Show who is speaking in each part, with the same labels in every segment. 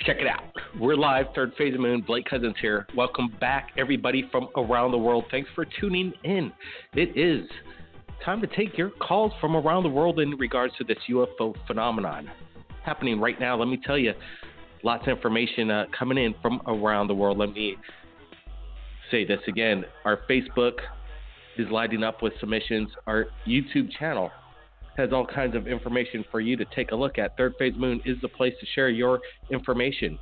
Speaker 1: Check it out. We're live, Third Phase of Moon. Blake Cousins here. Welcome back, everybody from around the world. Thanks for tuning in. It is time to take your calls from around the world in regards to this UFO phenomenon happening right now. Let me tell you, lots of information coming in from around the world. Let me say this again. Our Facebook is lighting up with submissions. Our YouTube channel has all kinds of information for you to take a look at. Third Phase Moon is the place to share your information.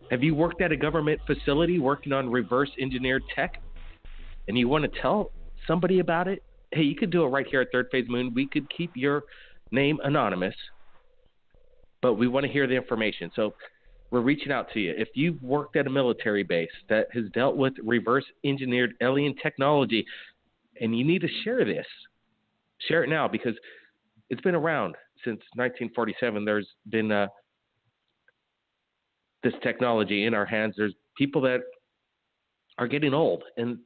Speaker 1: Have you worked at a government facility working on reverse engineered tech and you want to tell somebody about it? Hey, you could do it right here at Third Phase Moon. We could keep your name anonymous, but we want to hear the information. So we're reaching out to you. If you've worked at a military base that has dealt with reverse engineered alien technology and you need to share this, share it now, because it's been around since 1947. There's been this technology in our hands. There's people that are getting old, and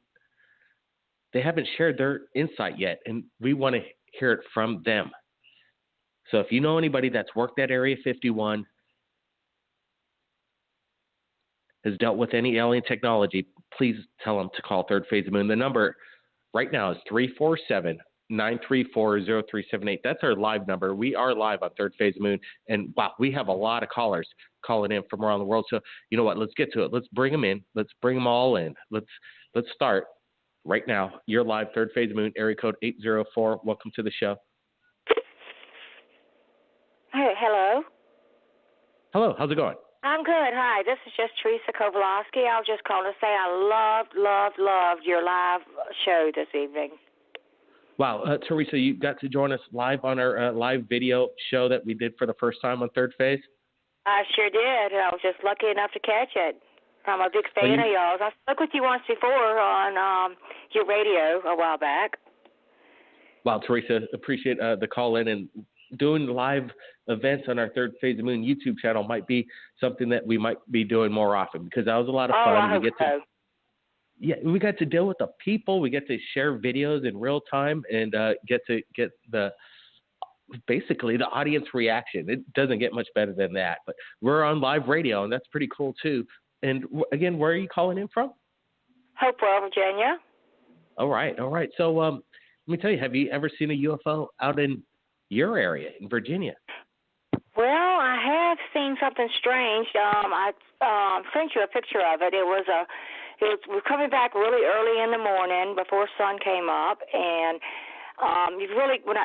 Speaker 1: they haven't shared their insight yet, and we want to hear it from them. So if you know anybody that's worked at Area 51, has dealt with any alien technology, please tell them to call Third Phase of Moon. The number right now is 347-934-0378. That's our live number. We are live on Third Phase of Moon. And wow, we have a lot of callers calling in from around the world. So you know what? Let's get to it. Let's bring them in. Let's bring them all in. Let's start right now. You're live, Third Phase of Moon, area code 804. Welcome to the show.
Speaker 2: Hey, hello.
Speaker 1: Hello. How's it going?
Speaker 2: I'm good. Hi, this is just Teresa Kowalski. I was just calling to say I loved your live show this evening.
Speaker 1: Wow, Teresa, you got to join us live on our live video show that we did for the first time on Third Phase?
Speaker 2: I sure did. I was just lucky enough to catch it. I'm a big fan of y'all's. I spoke with you once before on your radio a while back.
Speaker 1: Wow, Teresa, appreciate the call in, and doing live events on our Third Phase of Moon YouTube channel might be something that we might be doing more often, because that was a lot of fun.
Speaker 2: I hope so.
Speaker 1: Yeah, we got to deal with the people. We get to share videos in real time and get basically the audience reaction. It doesn't get much better than that. But we're on live radio, and that's pretty cool too. And again, where are you calling in from?
Speaker 2: Hopewell, Virginia.
Speaker 1: All right. So let me tell you, have you ever seen a UFO out in your area in Virginia?
Speaker 2: Well, I have seen something strange. I sent you a picture of it. We're coming back really early in the morning before sun came up, and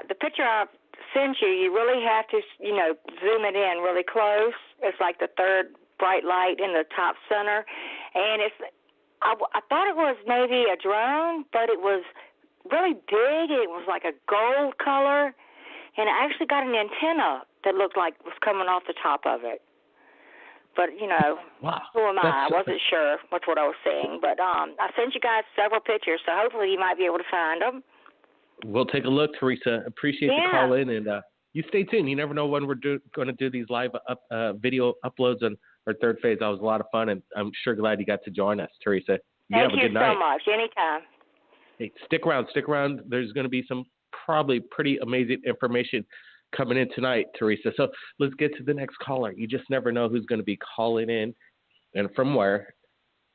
Speaker 2: the picture I sent you, you really have to, zoom it in really close. It's like the third bright light in the top center, and I thought it was maybe a drone, but it was really big. It was like a gold color, and it actually got an antenna that looked like it was coming off the top of it. But,
Speaker 1: wow.
Speaker 2: Who am I? I wasn't sure what I was seeing. But I sent you guys several pictures, so hopefully you might be able to find them.
Speaker 1: We'll take a look, Teresa. Appreciate the call in, and you stay tuned. You never know when we're going to do these live video uploads on our Third Phase. That was a lot of fun, and I'm sure glad you got to join us, Teresa.
Speaker 2: Thank
Speaker 1: have a good night.
Speaker 2: So much. Anytime.
Speaker 1: Hey, stick around. There's going to be some probably pretty amazing information coming in tonight, Teresa. So let's get to the next caller. You just never know who's going to be calling in and from where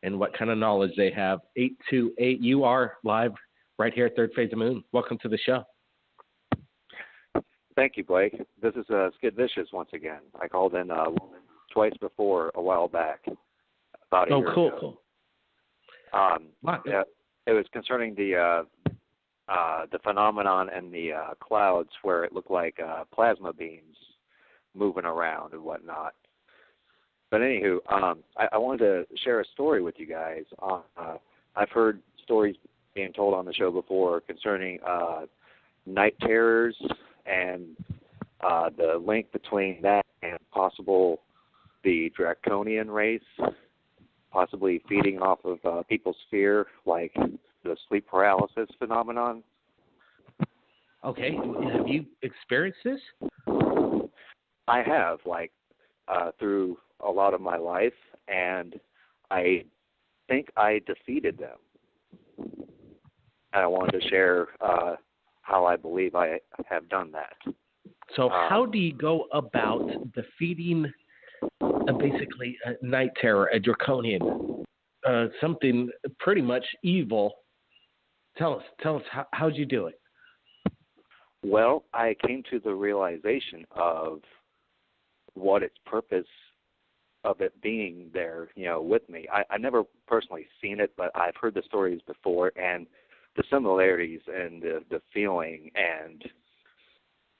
Speaker 1: and what kind of knowledge they have. 828, you are live right here at Third Phase of Moon. Welcome to the show.
Speaker 3: Thank you, Blake. This is Skid Vicious once again. I called in twice before a while back, about a year ago.
Speaker 1: Cool.
Speaker 3: Yeah, it was concerning the phenomenon in the clouds where it looked like plasma beams moving around and whatnot. But anywho, I wanted to share a story with you guys. I've heard stories being told on the show before concerning night terrors and the link between that and the draconian race, possibly feeding off of people's fear, like the sleep paralysis phenomenon.
Speaker 1: Okay. Have you experienced this?
Speaker 3: I have, through a lot of my life, and I think I defeated them. And I wanted to share how I believe I have done that.
Speaker 1: So how do you go about defeating basically a night terror, a draconian, something pretty much evil. Tell us, how'd you do it?
Speaker 3: Well, I came to the realization of what its purpose of it being there, with me. I never personally seen it, but I've heard the stories before, and the similarities and the feeling and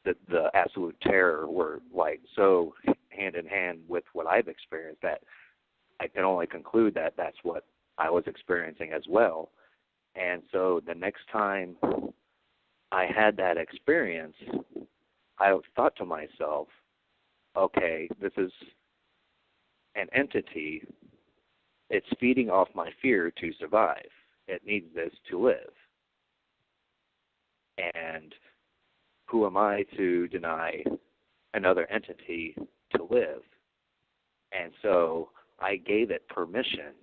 Speaker 3: the absolute terror were like so hand in hand with what I've experienced that I can only conclude that that's what I was experiencing as well. And so the next time I had that experience, I thought to myself, okay, this is an entity. It's feeding off my fear to survive. It needs this to live. And who am I to deny another entity to live? And so I gave it permission.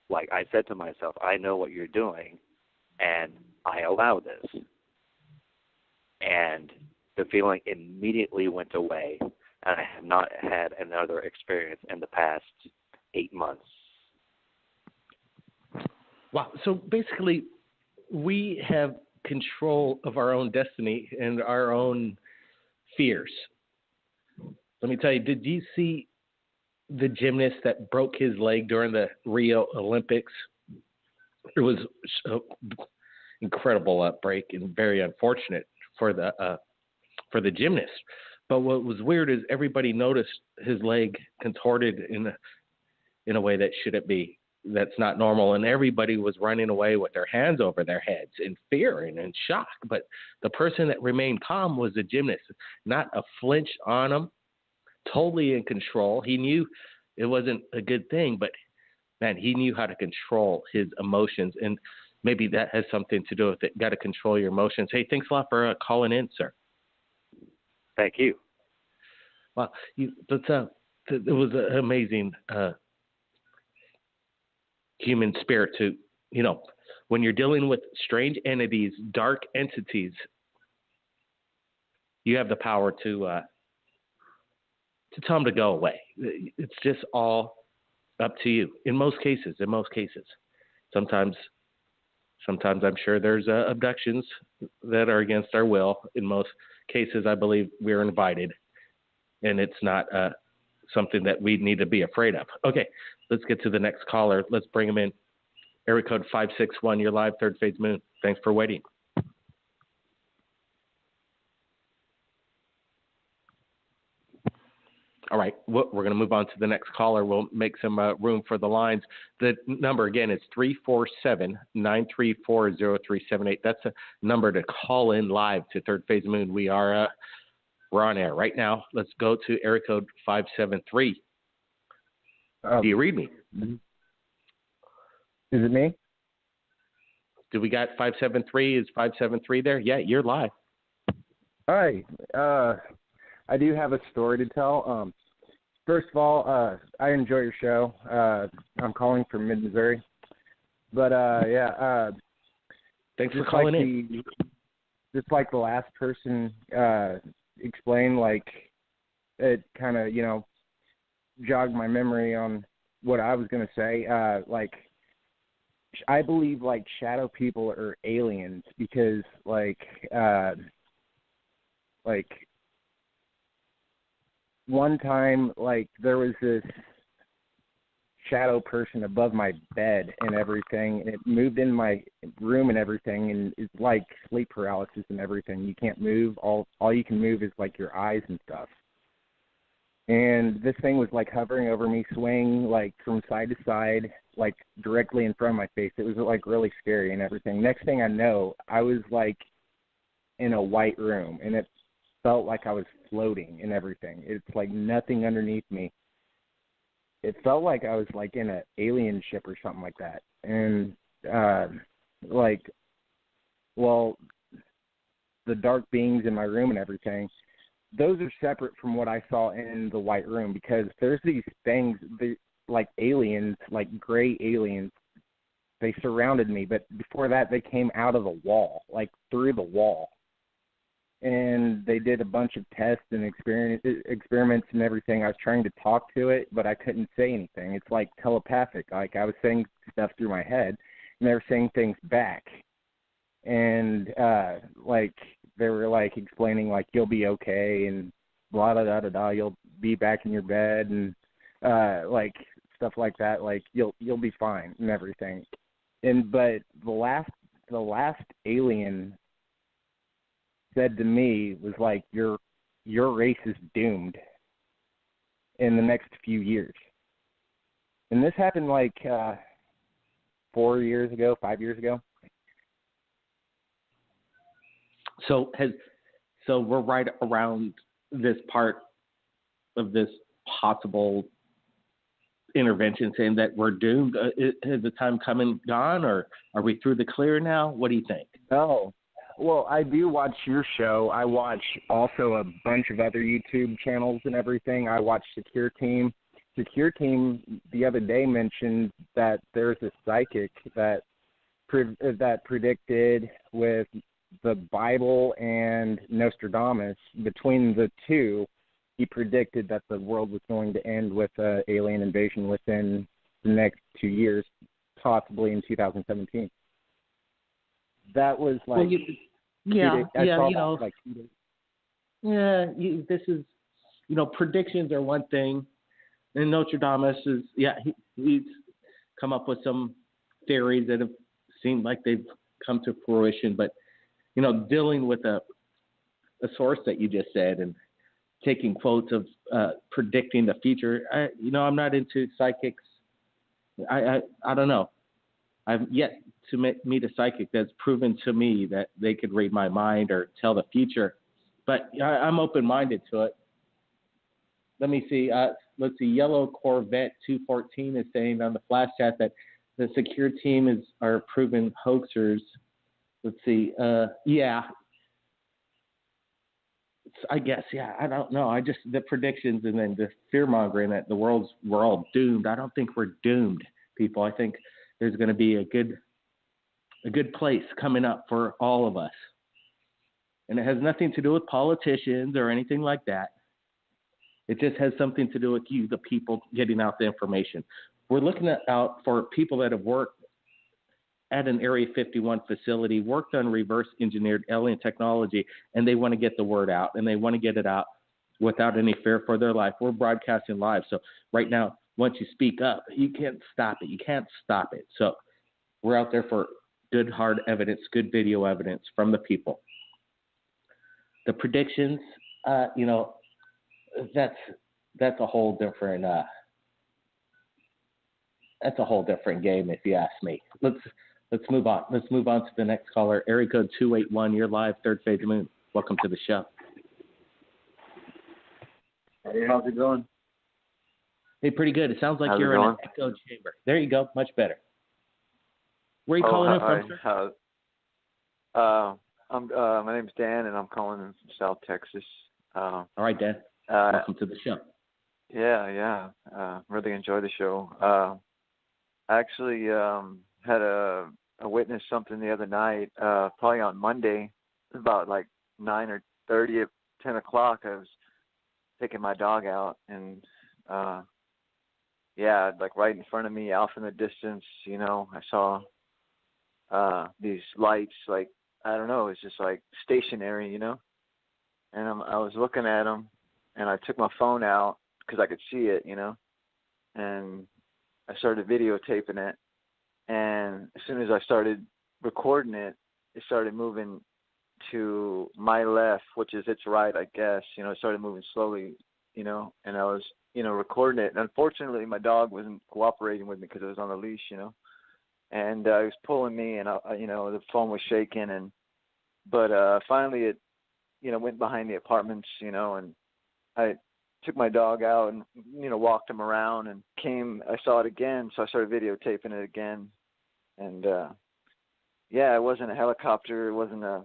Speaker 3: Like I said to myself, I know what you're doing, and I allow this. And the feeling immediately went away, and I have not had another experience in the past 8 months.
Speaker 1: Wow. So basically, we have control of our own destiny and our own fears. Let me tell you, did you see the gymnast that broke his leg during the Rio Olympics? It was an incredible outbreak and very unfortunate for the gymnast. But what was weird is everybody noticed his leg contorted in a way that shouldn't be. That's not normal, and everybody was running away with their hands over their heads in fear and in shock. But the person that remained calm was the gymnast, not a flinch on him, totally in control. He knew it wasn't a good thing, but man, he knew how to control his emotions, and maybe that has something to do with it. Got to control your emotions. Hey, thanks a lot for calling in, sir.
Speaker 3: Thank you.
Speaker 1: Well, it was an amazing human spirit to, when you're dealing with strange entities, dark entities, you have the power to tell them to go away. It's just all up to you. In most cases. Sometimes I'm sure there's abductions that are against our will. In most cases, I believe we're invited, and it's not something that we need to be afraid of. Okay, let's get to the next caller. Let's bring him in. Area code 561, you're live, Third Phase Moon. Thanks for waiting. All right, we're going to move on to the next caller. We'll make some room for the lines. The number, again, is 347-934-0378. That's a number to call in live to Third Phase Moon. We're on air right now. Let's go to area code 573. Do you read me?
Speaker 4: Is it me?
Speaker 1: Do we got 573? Is 573 there? Yeah, you're live.
Speaker 4: Hi. I do have a story to tell. First of all, I enjoy your show. I'm calling from mid-Missouri. But,
Speaker 1: thanks for calling in.
Speaker 4: Just like the last person explained, like, it kind of, jogged my memory on what I was going to say. I believe, shadow people are aliens because, one time, there was this shadow person above my bed and everything, and it moved in my room and everything, and it's like sleep paralysis and everything. You can't move. All you can move is, your eyes and stuff. And this thing was, hovering over me, swaying, from side to side, directly in front of my face. It was, really scary and everything. Next thing I know, I was, in a white room, and it felt like I was floating and everything. It's nothing underneath me. It felt like I was in an alien ship or something like that. And the dark beings in my room and everything, those are separate from what I saw in the white room, because there's these things, aliens, gray aliens. They surrounded me, but before that, they came out of the wall, through the wall. and they did a bunch of tests and experiments and everything. I was trying to talk to it, but I couldn't say anything. It's like telepathic. Like I was saying stuff through my head, and they were saying things back. And like they were like explaining like you'll be okay and blah da da da da. You'll be back in your bed and like stuff like that. Like you'll be fine and everything. But the last alien said to me was like your race is doomed in the next few years. And this happened like 5 years ago.
Speaker 1: So we're right around this part of this possible intervention saying that we're doomed. Has the time come and gone, or are we through the clear now? What do you think?
Speaker 4: Oh, well, I do watch your show. I watch also a bunch of other YouTube channels and everything. I watch Secure Team. Secure Team the other day mentioned that there's a psychic that predicted with the Bible and Nostradamus. Between the two, he predicted that the world was going to end with an alien invasion within the next 2 years, possibly in 2017. That was like,
Speaker 1: this is, predictions are one thing, and Nostradamus is, he's come up with some theories that have seemed like they've come to fruition, but, dealing with a source that you just said and taking quotes of predicting the future, I'm not into psychics. I don't know. I've yet to meet a psychic that's proven to me that they could read my mind or tell the future, but I'm open-minded to it. Let me see. Let's see. Yellow Corvette 214 is saying on the flash chat that the Secure Team are proven hoaxers. Let's see. I guess, I don't know. The predictions and then the fear-mongering that we're all doomed. I don't think we're doomed, people. I think there's going to be a good place coming up for all of us. And it has nothing to do with politicians or anything like that. It just has something to do with you, the people, getting out the information. We're looking out for people that have worked at an Area 51 facility, worked on reverse engineered alien technology, and they want to get the word out, and they want to get it out without any fear for their life. We're broadcasting live. So right now, once you speak up, you can't stop it. You can't stop it. So we're out there for good hard evidence, good video evidence from the people. The predictions, that's a whole different game, if you ask me. Let's move on. Let's move on to the next caller. Area code 281. You're live, Third Phase of Moon. Welcome to the show.
Speaker 5: Hey, how's it going?
Speaker 1: Hey, pretty good. It sounds like you're in an echo chamber. There you go. Much better. Where are you calling in from, sir?
Speaker 5: My name's Dan, and I'm calling in from South Texas.
Speaker 1: All right, Dan. Welcome to the show.
Speaker 5: Yeah. Really enjoy the show. I actually had a witness something the other night, probably on Monday, about like 9:30 at 10 o'clock. I was taking my dog out, and like right in front of me, off in the distance, I saw these lights, like, I don't know, it's just like stationary, and I was looking at them, and I took my phone out because I could see it, and I started videotaping it, and as soon as I started recording it, it started moving to my left, which is its right, I guess. It started moving slowly, and I was, recording it. And unfortunately, my dog wasn't cooperating with me because it was on a leash, and he was pulling me, and the phone was shaking, but finally it, went behind the apartments, and I took my dog out and, walked him around, and I saw it again, so I started videotaping it again. And, it wasn't a helicopter, it wasn't a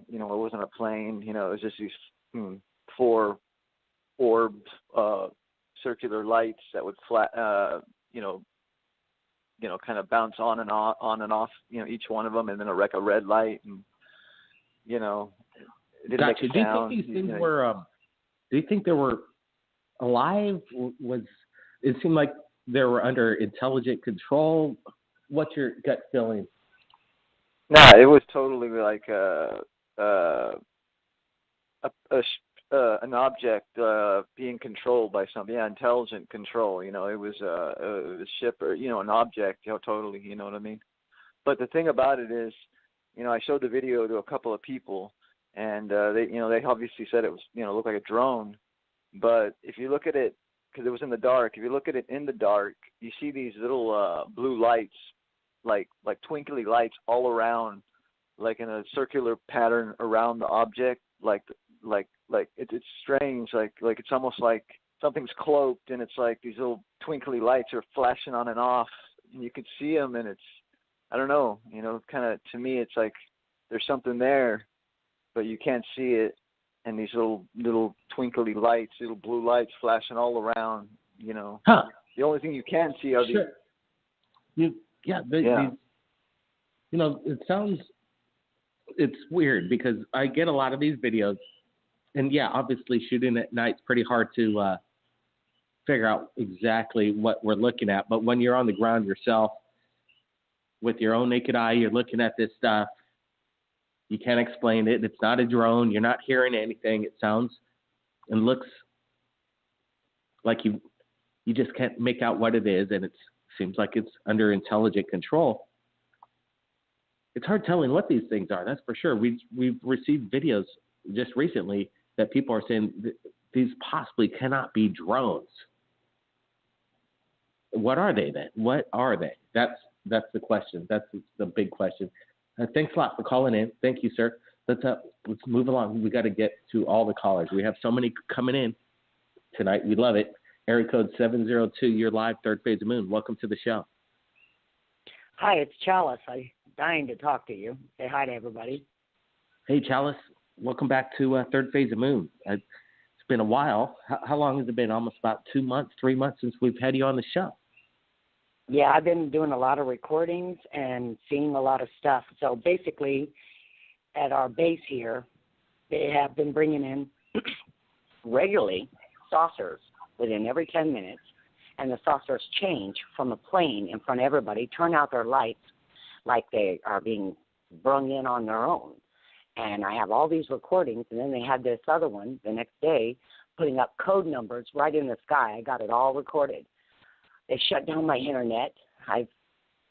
Speaker 5: plane, it was just these 4 orbed, circular lights that would kind of bounce on and off, each one of them, and then a red light. And, It didn't make a sound.
Speaker 1: Do you think these things were? Do you think they were alive? Was it seemed like they were under intelligent control? What's your gut feeling?
Speaker 5: No, it was totally like an object being controlled by something. Yeah, intelligent control. You know, it was a ship or an object. Totally. You know what I mean? But the thing about it is, I showed the video to a couple of people, and they obviously said it was looked like a drone. But if you look at it, because it was in the dark, if you look at it in the dark, you see these little blue lights, like twinkly lights all around, like in a circular pattern around the object, like it's strange, like it's almost like something's cloaked, and it's like these little twinkly lights are flashing on and off, and you can see them, and it's, I don't know, kind of, to me, it's like there's something there, but you can't see it, and these little twinkly lights, little blue lights flashing all around,
Speaker 1: Huh.
Speaker 5: The only thing you can see are
Speaker 1: sure.
Speaker 5: these.
Speaker 1: It sounds, it's weird because I get a lot of these videos, and obviously shooting at night's pretty hard to figure out exactly what we're looking at. But when you're on the ground yourself, with your own naked eye, you're looking at this stuff. You can't explain it. It's not a drone. You're not hearing anything. It sounds and looks like you just can't make out what it is, and it seems like it's under intelligent control. It's hard telling what these things are, that's for sure. We've received videos just recently that people are saying these possibly cannot be drones. What are they then? What are they? That's the question. That's the big question. Thanks a lot for calling in. Thank you, sir. Let's move along. We got to get to all the callers. We have so many coming in tonight. We love it. Area code 702. You're live. Third Phase of Moon. Welcome to the show.
Speaker 6: Hi, it's Challas. I'm dying to talk to you. Say hi to everybody.
Speaker 1: Hey, Challas. Welcome back to Third Phase of Moon. It's been a while. How long has it been? Almost about 2 months, 3 months since we've had you on the show.
Speaker 6: Yeah, I've been doing a lot of recordings and seeing a lot of stuff. So basically, at our base here, they have been bringing in regularly saucers within every 10 minutes, and the saucers change from a plane in front of everybody, turn out their lights like they are being brung in on their own. And I have all these recordings, and then they had this other one the next day putting up code numbers right in the sky. I got it all recorded. They shut down my internet. I've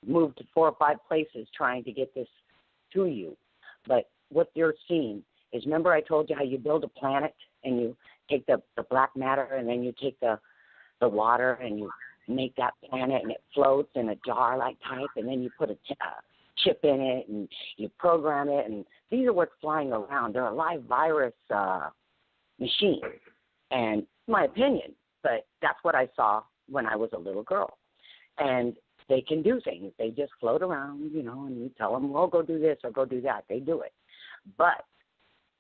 Speaker 6: moved to 4 or 5 places trying to get this to you. But what you're seeing is, remember I told you how you build a planet and you take the black matter and then you take the water and you make that planet and it floats in a jar-like type, and then you put a chip in it and you program it, and these are what's flying around. They're a live virus machine, and my opinion, but that's what I saw when I was a little girl. And they can do things. They just float around, and you tell them, well, go do this or go do that. They do it. But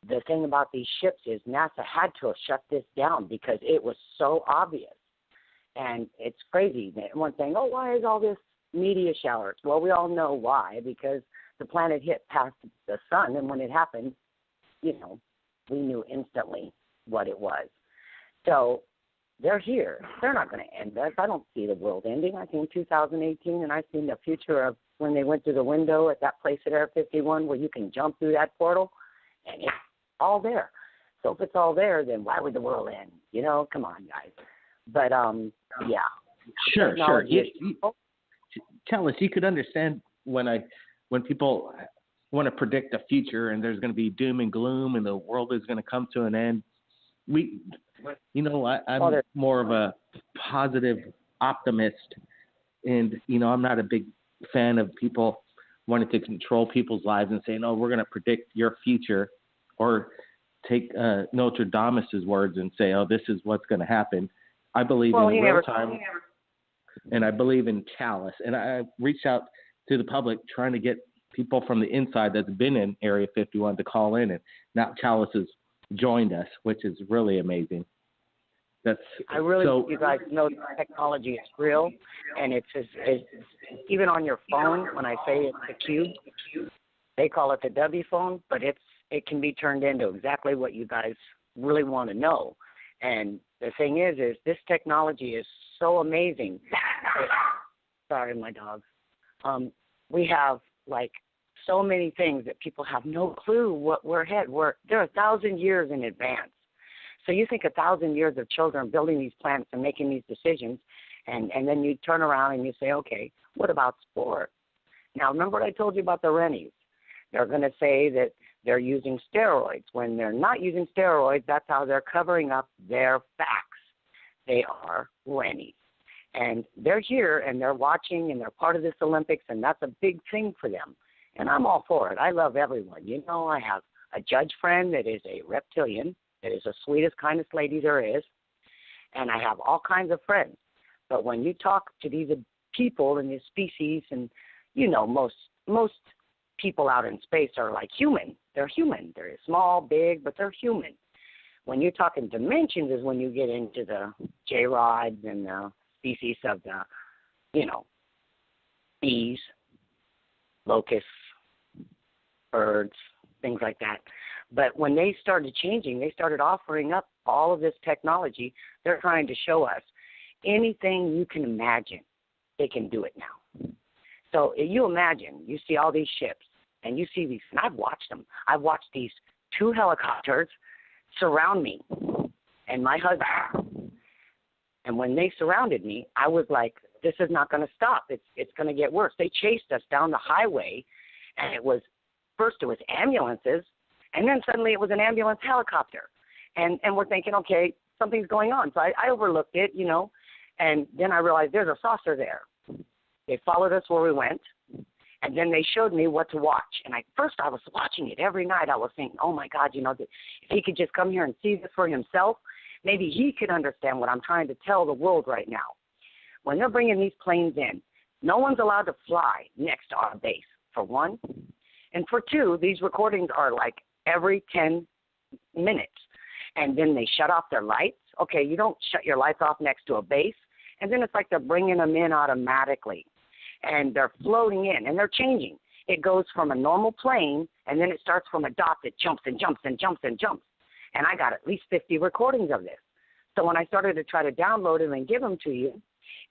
Speaker 6: the thing about these ships is NASA had to have shut this down because it was so obvious. And it's crazy. One thing, why is all this media showers? Well, we all know why, because the planet hit past the sun, and when it happened, we knew instantly what it was. So they're here. They're not going to end us. I don't see the world ending. I think 2018, and I've seen the future of when they went through the window at that place at Air 51 where you can jump through that portal, and it's all there. So if it's all there, then why would the world end? Come on, guys. But, yeah.
Speaker 1: Sure. Challas, you could understand when people want to predict the future and there's going to be doom and gloom and the world is going to come to an end. I'm more of a positive optimist, and, I'm not a big fan of people wanting to control people's lives and saying, we're going to predict your future, or take Notre Dame's words and say, this is what's going to happen. I believe in real time, and I believe in Challas. And I reached out to the public trying to get people from the inside that's been in Area 51 to call in, and now Challas has joined us, which is really amazing.
Speaker 6: You guys know technology is real, and it's even on your phone. When I say it's a cube, they call it the W phone, but it's it can be turned into exactly what you guys really want to know. And the thing is this technology is so amazing. Sorry, my dogs. We have, like, so many things that people have no clue what we're ahead. They're 1,000 years in advance. So you think 1,000 years of children building these planets and making these decisions, and then you turn around and you say, okay, what about sport? Now, remember what I told you about the Rennies? They're going to say that they're using steroids. When they're not using steroids, that's how they're covering up their facts. They are Rennies. And they're here, and they're watching, and they're part of this Olympics, and that's a big thing for them. And I'm all for it. I love everyone. You know, I have a judge friend that is a reptilian, that is the sweetest, kindest lady there is, and I have all kinds of friends. But when you talk to these people and these species, and, you know, most people out in space are like human. They're human. They're small, big, but they're human. When you talk in dimensions is when you get into the J-rods and the species of the, you know, bees, locusts, birds, things like that. But when they started changing, they started offering up all of this technology. They're trying to show us anything you can imagine, they can do it now. So if you imagine, you see all these ships, and you see these, and I've watched them. I've watched these 2 helicopters surround me and my husband. And when they surrounded me, I was like, this is not going to stop. It's going to get worse. They chased us down the highway, and first it was ambulances, and then suddenly it was an ambulance helicopter. And we're thinking, okay, something's going on. So I overlooked it, you know, and then I realized there's a saucer there. They followed us where we went, and then they showed me what to watch. And first I was watching it every night. I was thinking, oh, my God, you know, if he could just come here and see this for himself, maybe he could understand what I'm trying to tell the world right now. When they're bringing these planes in, no one's allowed to fly next to our base, for one. And for two, these recordings are like every 10 minutes. And then they shut off their lights. Okay, you don't shut your lights off next to a base. And then it's like they're bringing them in automatically. And they're floating in, and they're changing. It goes from a normal plane, and then it starts from a dot that jumps and jumps and jumps and jumps. And I got at least 50 recordings of this. So when I started to try to download them and give them to you,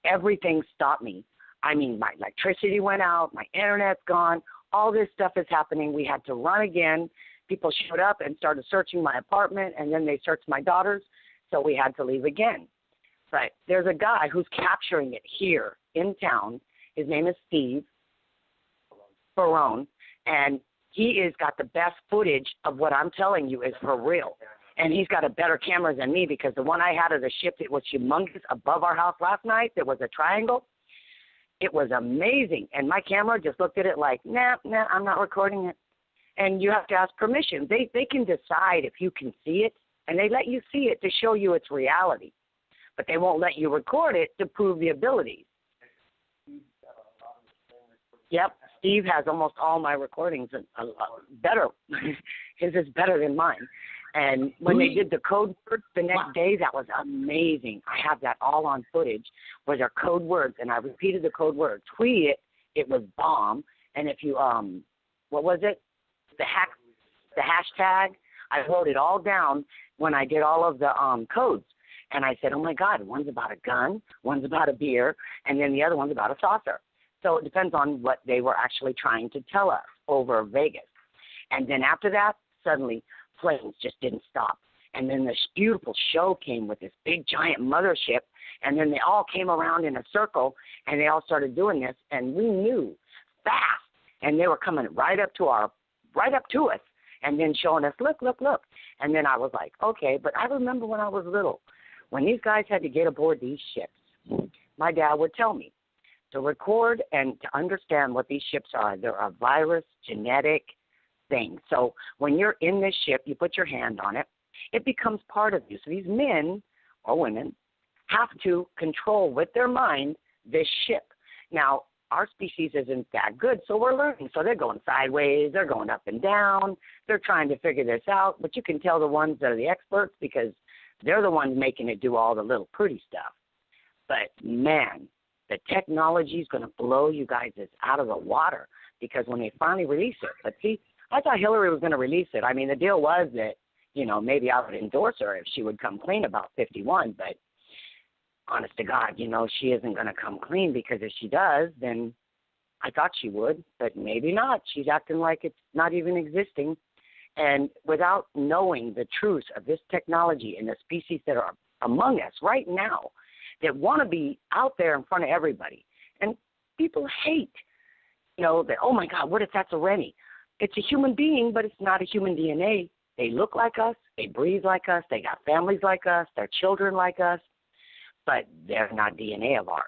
Speaker 6: everything stopped me. I mean, my electricity went out, my internet's gone, all this stuff is happening. We had to run again. People showed up and started searching my apartment, and then they searched my daughter's, so we had to leave again. But there's a guy who's capturing it here in town. His name is Steve Barone, and he has got the best footage of what I'm telling you is for real. And he's got a better camera than me, because the one I had of the ship, it was humongous above our house last night. There was a triangle. It was amazing. And my camera just looked at it like, nah, I'm not recording it. And you have to ask permission. They can decide if you can see it, and they let you see it to show you its reality. But they won't let you record it to prove the abilities. Yep, Steve has almost all my recordings, better. His is better than mine. And when they did the code words the next day, that was amazing. I have that all on footage where they're code words, and I repeated the code word. Tweet it was bomb. And if you, what was it? The hashtag, I wrote it all down when I did all of the codes. And I said, oh, my God, one's about a gun, one's about a beer, and then the other one's about a saucer. So it depends on what they were actually trying to tell us over Vegas. And then after that, suddenly planes just didn't stop. And then this beautiful show came with this big, giant mothership, and then they all came around in a circle, and they all started doing this, and we knew fast. And they were coming right up to us, and then showing us, look. And then I was like, okay, but I remember when I was little, when these guys had to get aboard these ships, my dad would tell me to record and to understand what these ships are. They're a virus genetic thing. So when you're in this ship, you put your hand on it, it becomes part of you. So these men or women have to control with their mind this ship. Now, our species isn't that good, so we're learning. So they're going sideways, they're going up and down, they're trying to figure this out, but you can tell the ones that are the experts because they're the ones making it do all the little pretty stuff. But, man, the technology is going to blow you guys out of the water, because when they finally release it, but see, I thought Hillary was going to release it. I mean, the deal was that, maybe I would endorse her if she would come clean about 51, but honest to God, she isn't going to come clean, because if she does, then I thought she would, but maybe not. She's acting like it's not even existing. And without knowing the truth of this technology and the species that are among us right now that want to be out there in front of everybody. And people hate, that, oh, my God, what if that's a Rennie? It's a human being, but it's not a human DNA. They look like us. They breathe like us. They got families like us. They're children like us. But they're not DNA of ours.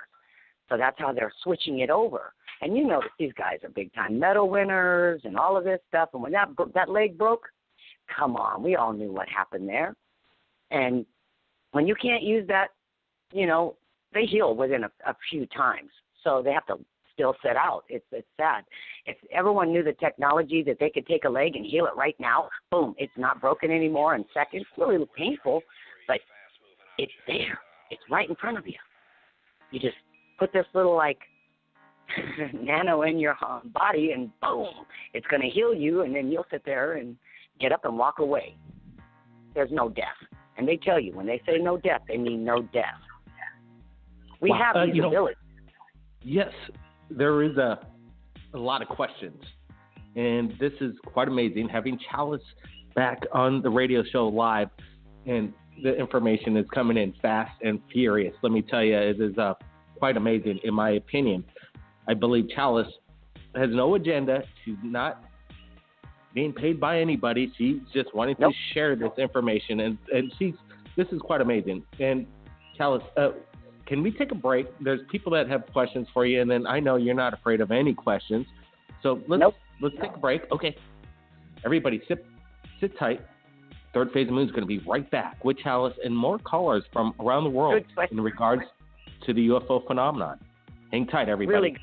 Speaker 6: So that's how they're switching it over. And you notice these guys are big-time medal winners and all of this stuff. And when that leg broke, come on, we all knew what happened there. And when you can't use that, they heal within a few times. So they have to still set out. It's sad. If everyone knew the technology that they could take a leg and heal it right now, boom, it's not broken anymore in seconds. It's really painful, but it's there. It's right in front of you. You just put this little, nano in your body, and boom, it's going to heal you, and then you'll sit there and get up and walk away. There's no death. And they tell you, when they say no death, they mean no death. We have these abilities.
Speaker 1: Yes, there is a lot of questions, and this is quite amazing, having Challas back on the radio show live, and the information is coming in fast and furious. Let me tell you, it is quite amazing, in my opinion. I believe Challas has no agenda. She's not being paid by anybody. She's just wanting to share this information, and this is quite amazing. And Challas, can we take a break? There's people that have questions for you, and then I know you're not afraid of any questions. So let's take a break. Okay. Everybody sit tight. Third Phase of Moon is going to be right back with Challas and more callers from around the world in regards to the UFO phenomenon. Hang tight, everybody.
Speaker 6: Really.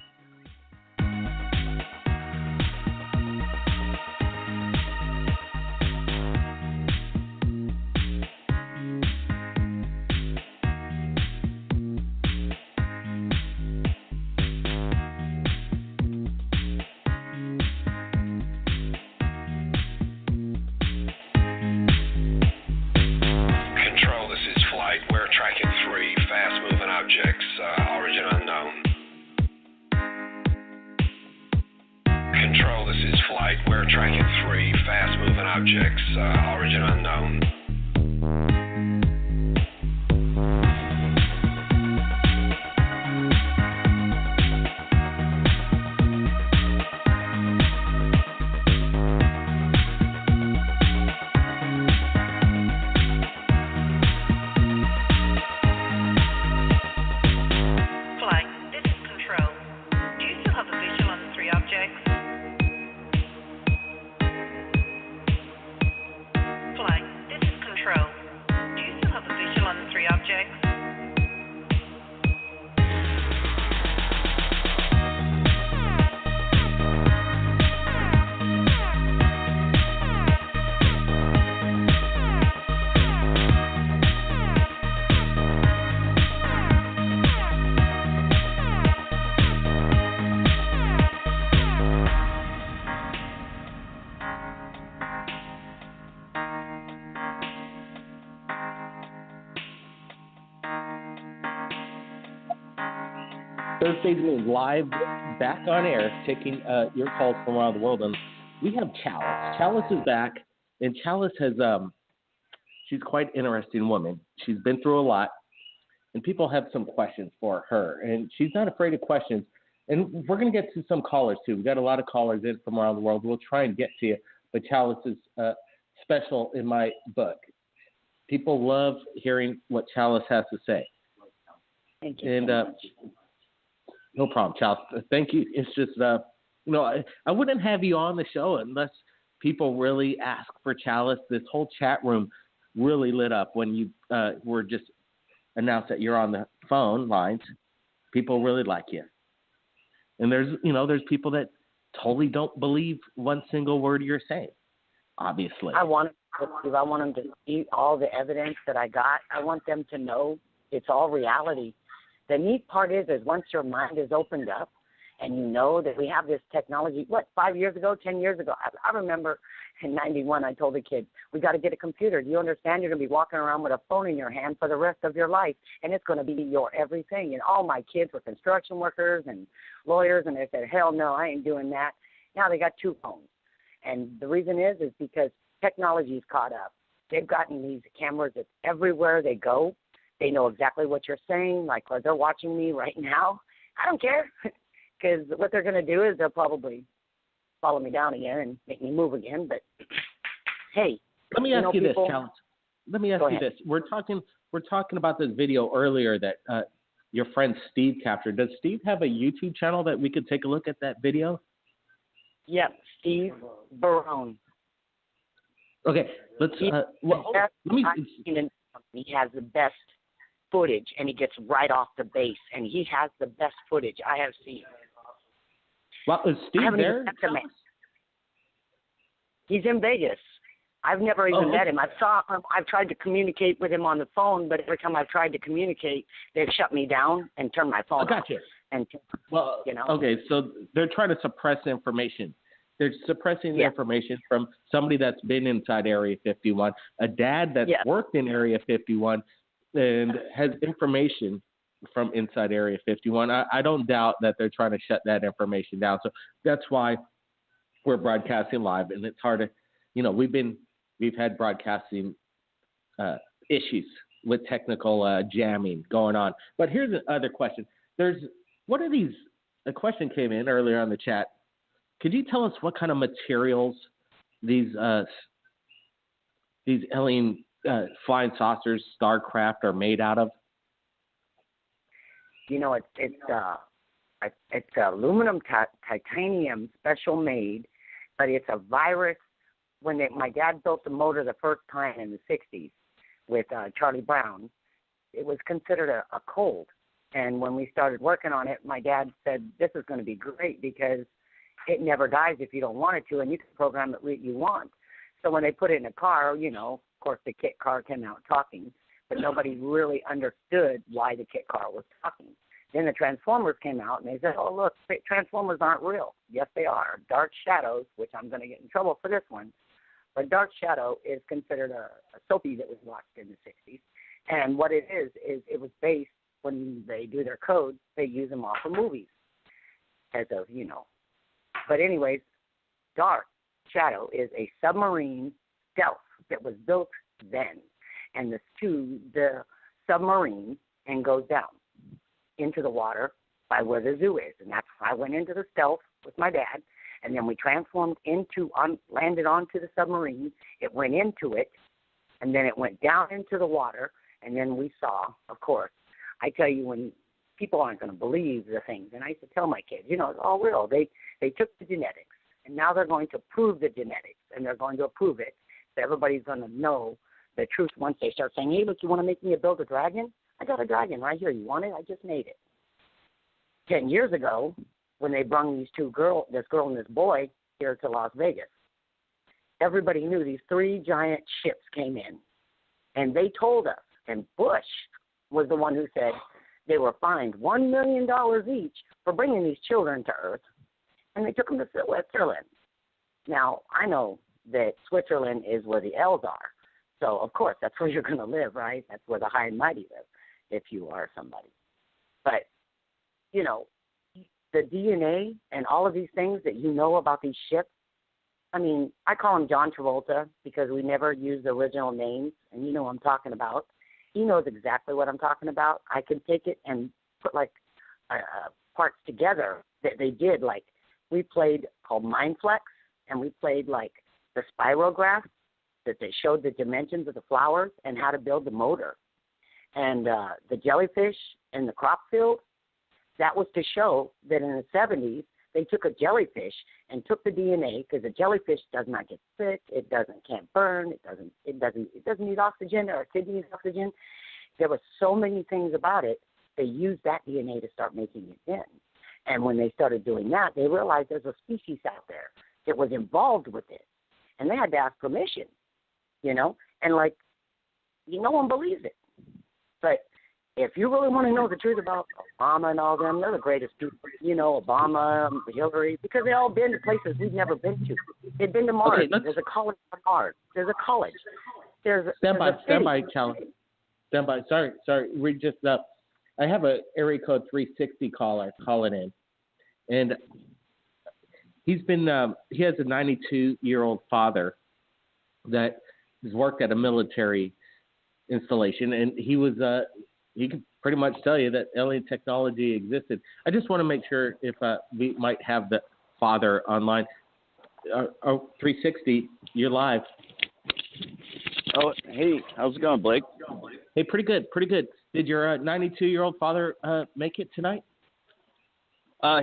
Speaker 1: Third Phase Moon live, back on air, taking your calls from around the world. And we have Challas. Challas is back, and Challas has, she's quite an interesting woman. She's been through a lot, and people have some questions for her. And she's not afraid of questions. And we're going to get to some callers, too. We've got a lot of callers in from around the world. We'll try and get to you. But Challas is special in my book. People love hearing what Challas has to say.
Speaker 6: Thank you
Speaker 1: and,
Speaker 6: so much.
Speaker 1: No problem, Challas. Thank you. It's just, I wouldn't have you on the show unless people really ask for Challas. This whole chat room really lit up when you were just announced that you're on the phone lines. People really like you. And there's people that totally don't believe one single word you're saying, obviously.
Speaker 6: I want them to see all the evidence that I got. I want them to know it's all reality. The neat part is once your mind is opened up and you know that we have this technology. 5 years ago, 10 years ago? I remember in 91, I told the kids, we got to get a computer. Do you understand? You're going to be walking around with a phone in your hand for the rest of your life, and it's going to be your everything. And all my kids were construction workers and lawyers, and they said, hell no, I ain't doing that. Now they got 2 phones. And the reason is because technology's caught up. They've gotten these cameras that's everywhere they go. They know exactly what you're saying. Like, they're watching me right now. I don't care, because what they're going to do is they'll probably follow me down again and make me move again. But hey,
Speaker 1: let me ask you
Speaker 6: people,
Speaker 1: this, Challas. Let me ask you this. We're talking about this video earlier that your friend Steve captured. Does Steve have a YouTube channel that we could take a look at that video?
Speaker 6: Yep, Steve Barone.
Speaker 1: Okay, let me.
Speaker 6: He has the best footage, and he gets right off the base, and he has the best footage I have seen.
Speaker 1: Well, is Steve there?
Speaker 6: He's in Vegas. I've never even met him. I've tried to communicate with him on the phone, but every time I've tried to communicate, they've shut me down and turned my phone off.
Speaker 1: Gotcha.
Speaker 6: And,
Speaker 1: okay, so they're trying to suppress information. They're suppressing the information from somebody that's been inside Area 51, a dad that's worked in Area 51 and has information from inside Area 51. I don't doubt that they're trying to shut that information down. So that's why we're broadcasting live, and it's hard to, we've had broadcasting issues with technical jamming going on. But here's another question. A question came in earlier on the chat. Could you tell us what kind of materials these alien flying saucers, Starcraft, are made out of?
Speaker 6: It's aluminum titanium special made, but it's a virus. My dad built the motor the first time in the 60s with Charlie Brown, it was considered a cold. And when we started working on it, my dad said, this is going to be great because it never dies if you don't want it to, and you can program it what you want. So when they put it in a car, of course the kit car came out talking, but nobody really understood why the kit car was talking. Then the Transformers came out, and they said, oh, look, Transformers aren't real. Yes, they are. Dark Shadows, which I'm going to get in trouble for this one, but Dark Shadow is considered a soapy that was watched in the 60s. And what it is it was based, when they do their codes, they use them off of movies as of, But anyways, Dark Shadow is a submarine stealth that was built then. And the submarine and goes down into the water by where the zoo is. And that's why I went into the stealth with my dad. And then we transformed landed onto the submarine. It went into it, and then it went down into the water. And then we saw, of course, I tell you, when people aren't going to believe the things, and I used to tell my kids, it's all real. They took the genetics, and now they're going to prove the genetics, and they're going to approve it. So everybody's going to know the truth once they start saying, hey, look, you want to make me build a dragon? I got a dragon right here. You want it? I just made it. 10 years ago, when they brung this girl and this boy here to Las Vegas, everybody knew these 3 giant ships came in, and they told us, and Bush was the one who said they were fined $1 million each for bringing these children to Earth, and they took them to Switzerland. Now, I know that Switzerland is where the L's are, so of course that's where you're going to live, right? That's where the high and mighty live, if you are somebody. But, the DNA and all of these things that about these ships, I call him John Travolta because we never use the original names, and you know what I'm talking about. He knows exactly what I'm talking about. I can take it and put parts together that they did. Like we played called Mindflex, and we played the spirograph that they showed the dimensions of the flowers and how to build the motor. And the jellyfish in the crop field, that was to show that in the 70s they took a jellyfish and took the DNA, because the jellyfish does not get sick, can't burn, it doesn't need oxygen, or a kid needs oxygen. There were so many things about it. They used that DNA to start making it in. And when they started doing that, they realized there's a species out there that was involved with it, and they had to ask permission, and no one believes it. But if you really want to know the truth about Obama and all them, they're the greatest people. Obama, Hillary, because they all been to places we've never been to. They've been to Mars.
Speaker 1: Okay,
Speaker 6: there's a college on Mars. There's a college.
Speaker 1: Stand by, Challas. Stand by. Sorry. We just I have a area code 360 caller calling in, and he has a 92-year-old father that has worked at a military installation, and he can pretty much tell you that alien technology existed. I just want to make sure if we might have the father online. 360, you're live.
Speaker 7: Oh, hey, how's it going, Blake?
Speaker 1: Hey, pretty good. Did your 92-year-old father make it tonight?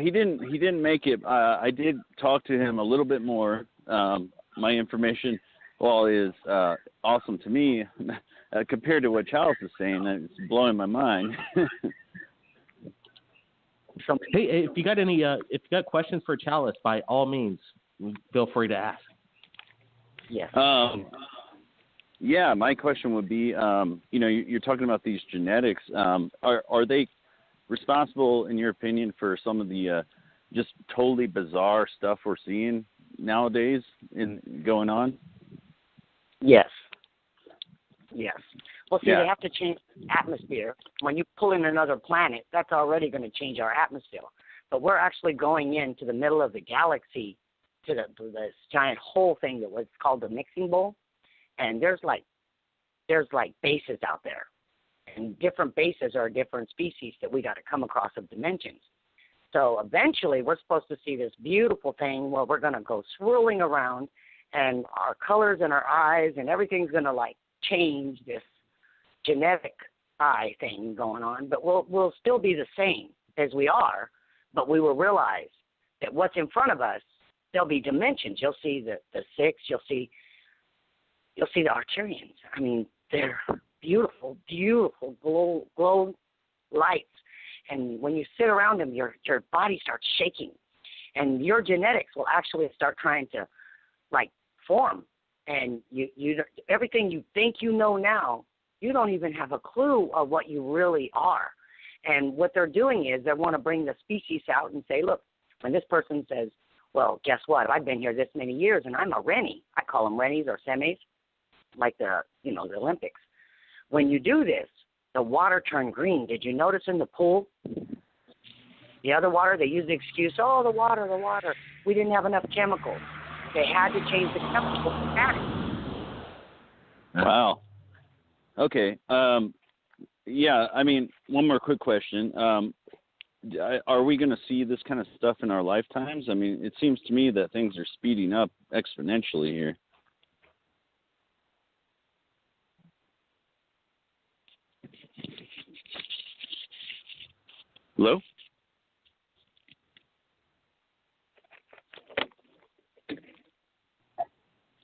Speaker 7: He didn't make it. I did talk to him a little bit more. My information, is awesome to me compared to what Challas is saying. It's blowing my mind.
Speaker 1: Hey, if you got questions for Challas, by all means, feel free to ask.
Speaker 6: Yes.
Speaker 7: Yeah, my question would be, you're talking about these genetics. Are they responsible, in your opinion, for some of the just totally bizarre stuff we're seeing nowadays going on?
Speaker 6: Yes. Well, see,
Speaker 7: Yeah.
Speaker 6: They have to change the atmosphere. When you pull in another planet, that's already going to change our atmosphere. But we're actually going into the middle of the galaxy to this giant hole thing that was called the mixing bowl. And there's like bases out there. And different bases are different species that we got to come across of dimensions. So eventually we're supposed to see this beautiful thing where we're going to go swirling around, and our colors and our eyes and everything's going to change, this genetic eye thing going on. But we'll still be the same as we are, but we will realize that what's in front of us, there'll be dimensions. You'll see the six, you'll see the Arcturians. I mean, they're beautiful glow lights. And when you sit around them, your body starts shaking. And your genetics will actually start trying to, form. And you everything you think you know now, you don't even have a clue of what you really are. And what they're doing is they want to bring the species out and say, look, when this person says, well, guess what? I've been here this many years, and I'm a Rennie. I call them Rennies or semis, like the Olympics. When you do this, the water turned green. Did you notice in the pool? The other water, they use the excuse, the water. We didn't have enough chemicals. They had to change the chemicals to that.
Speaker 7: Wow. Okay. Yeah, I mean, one more quick question. Are we going to see this kind of stuff in our lifetimes? I mean, it seems to me that things are speeding up exponentially here. Hello?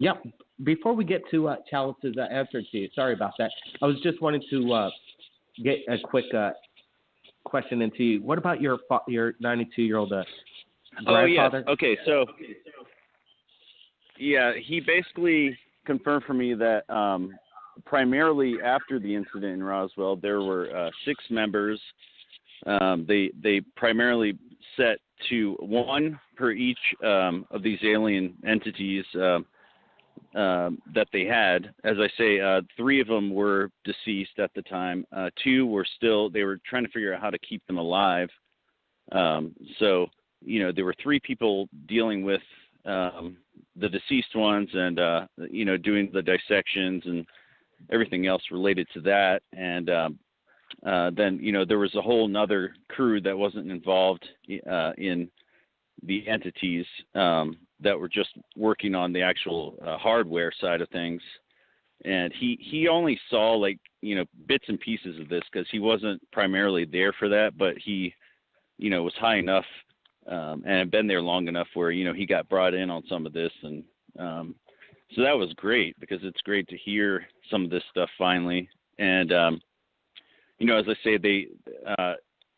Speaker 1: Yeah. Before we get to Challas' answer to you, sorry about that. I was just wanting to get a quick question into you. What about your 92-year-old grandfather?
Speaker 7: Oh, yes. Okay, so, yeah, he basically confirmed for me that primarily after the incident in Roswell, there were 6 members. They primarily set to 1 per each of these alien entities that they had. As I say, 3 of them were deceased at the time. 2 were still, they were trying to figure out how to keep them alive. So, there were 3 people dealing with the deceased ones and, doing the dissections and everything else related to that. And then, there was a whole nother crew that wasn't involved in the entities that were just working on the actual hardware side of things. And he only saw bits and pieces of this because he wasn't primarily there for that, but he, was high enough and had been there long enough where, he got brought in on some of this. And so that was great because it's great to hear some of this stuff finally. And, as I say,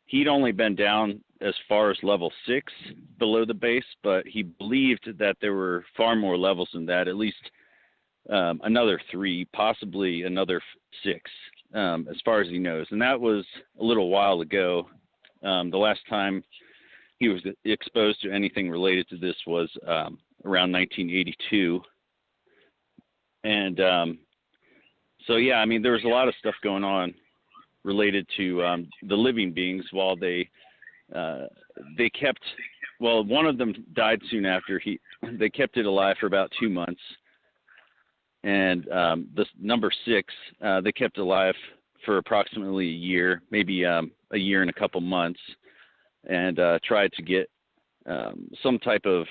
Speaker 7: he'd only been down as far as level 6 below the base, but he believed that there were far more levels than that, at least another 3, possibly another 6. as far as he knows. And that was a little while ago. The last time he was exposed to anything related to this was around 1982. And so, yeah, I mean, there was a lot of stuff going on related to the living beings while they kept, well, one of them died soon after. They kept it alive for about 2 months. And the number 6, they kept alive for approximately a year, maybe a year and a couple months, and tried to get some type of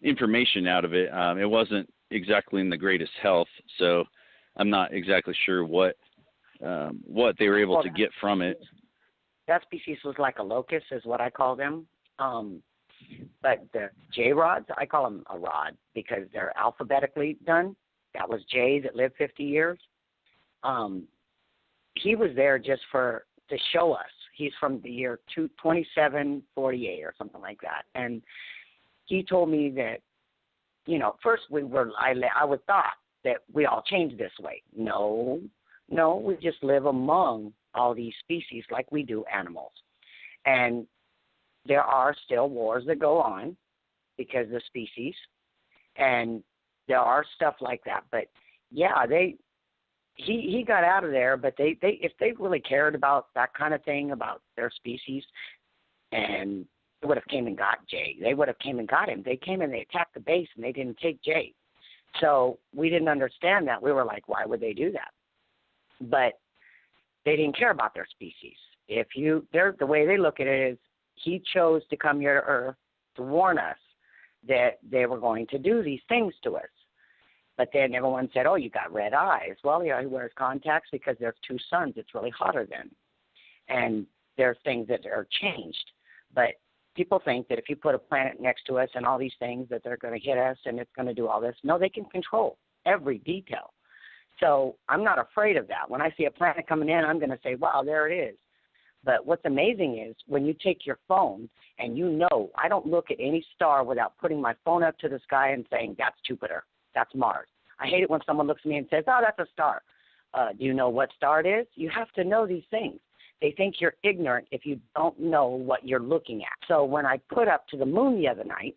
Speaker 7: information out of it. It wasn't exactly in the greatest health, so I'm not exactly sure what they were able to get from it.
Speaker 6: That species was like a locust, is what I call them. But the J-rods, I call them a rod because they're alphabetically done. That was Jay that lived 50 years. He was there just to show us. He's from the year 2748 or something like that. And he told me that, you know, first I would thought that we all changed this way. No, we just live among all these species like we do animals. And there are still wars that go on because of the species, and there are stuff like that. But yeah, he got out of there. But they if they really cared about that kind of thing about their species, and they would have came and got Jay. They would have came and got him. They came and they attacked the base, and they didn't take Jay. So we didn't understand that. We were like, why would they do that? But they didn't care about their species. The way they look at it is, he chose to come here to Earth to warn us that they were going to do these things to us. But then everyone said, oh, you got red eyes. Well, yeah, he wears contacts because there's 2 suns. It's really hotter then. And there's things that are changed. But people think that if you put a planet next to us and all these things that they're going to hit us and it's going to do all this. No, they can control every detail. So I'm not afraid of that. When I see a planet coming in, I'm going to say, wow, there it is. But what's amazing is when you take your phone and you know, I don't look at any star without putting my phone up to the sky and saying, that's Jupiter, that's Mars. I hate it when someone looks at me and says, oh, that's a star. Do you know what star it is? You have to know these things. They think you're ignorant if you don't know what you're looking at. So when I put up to the moon the other night,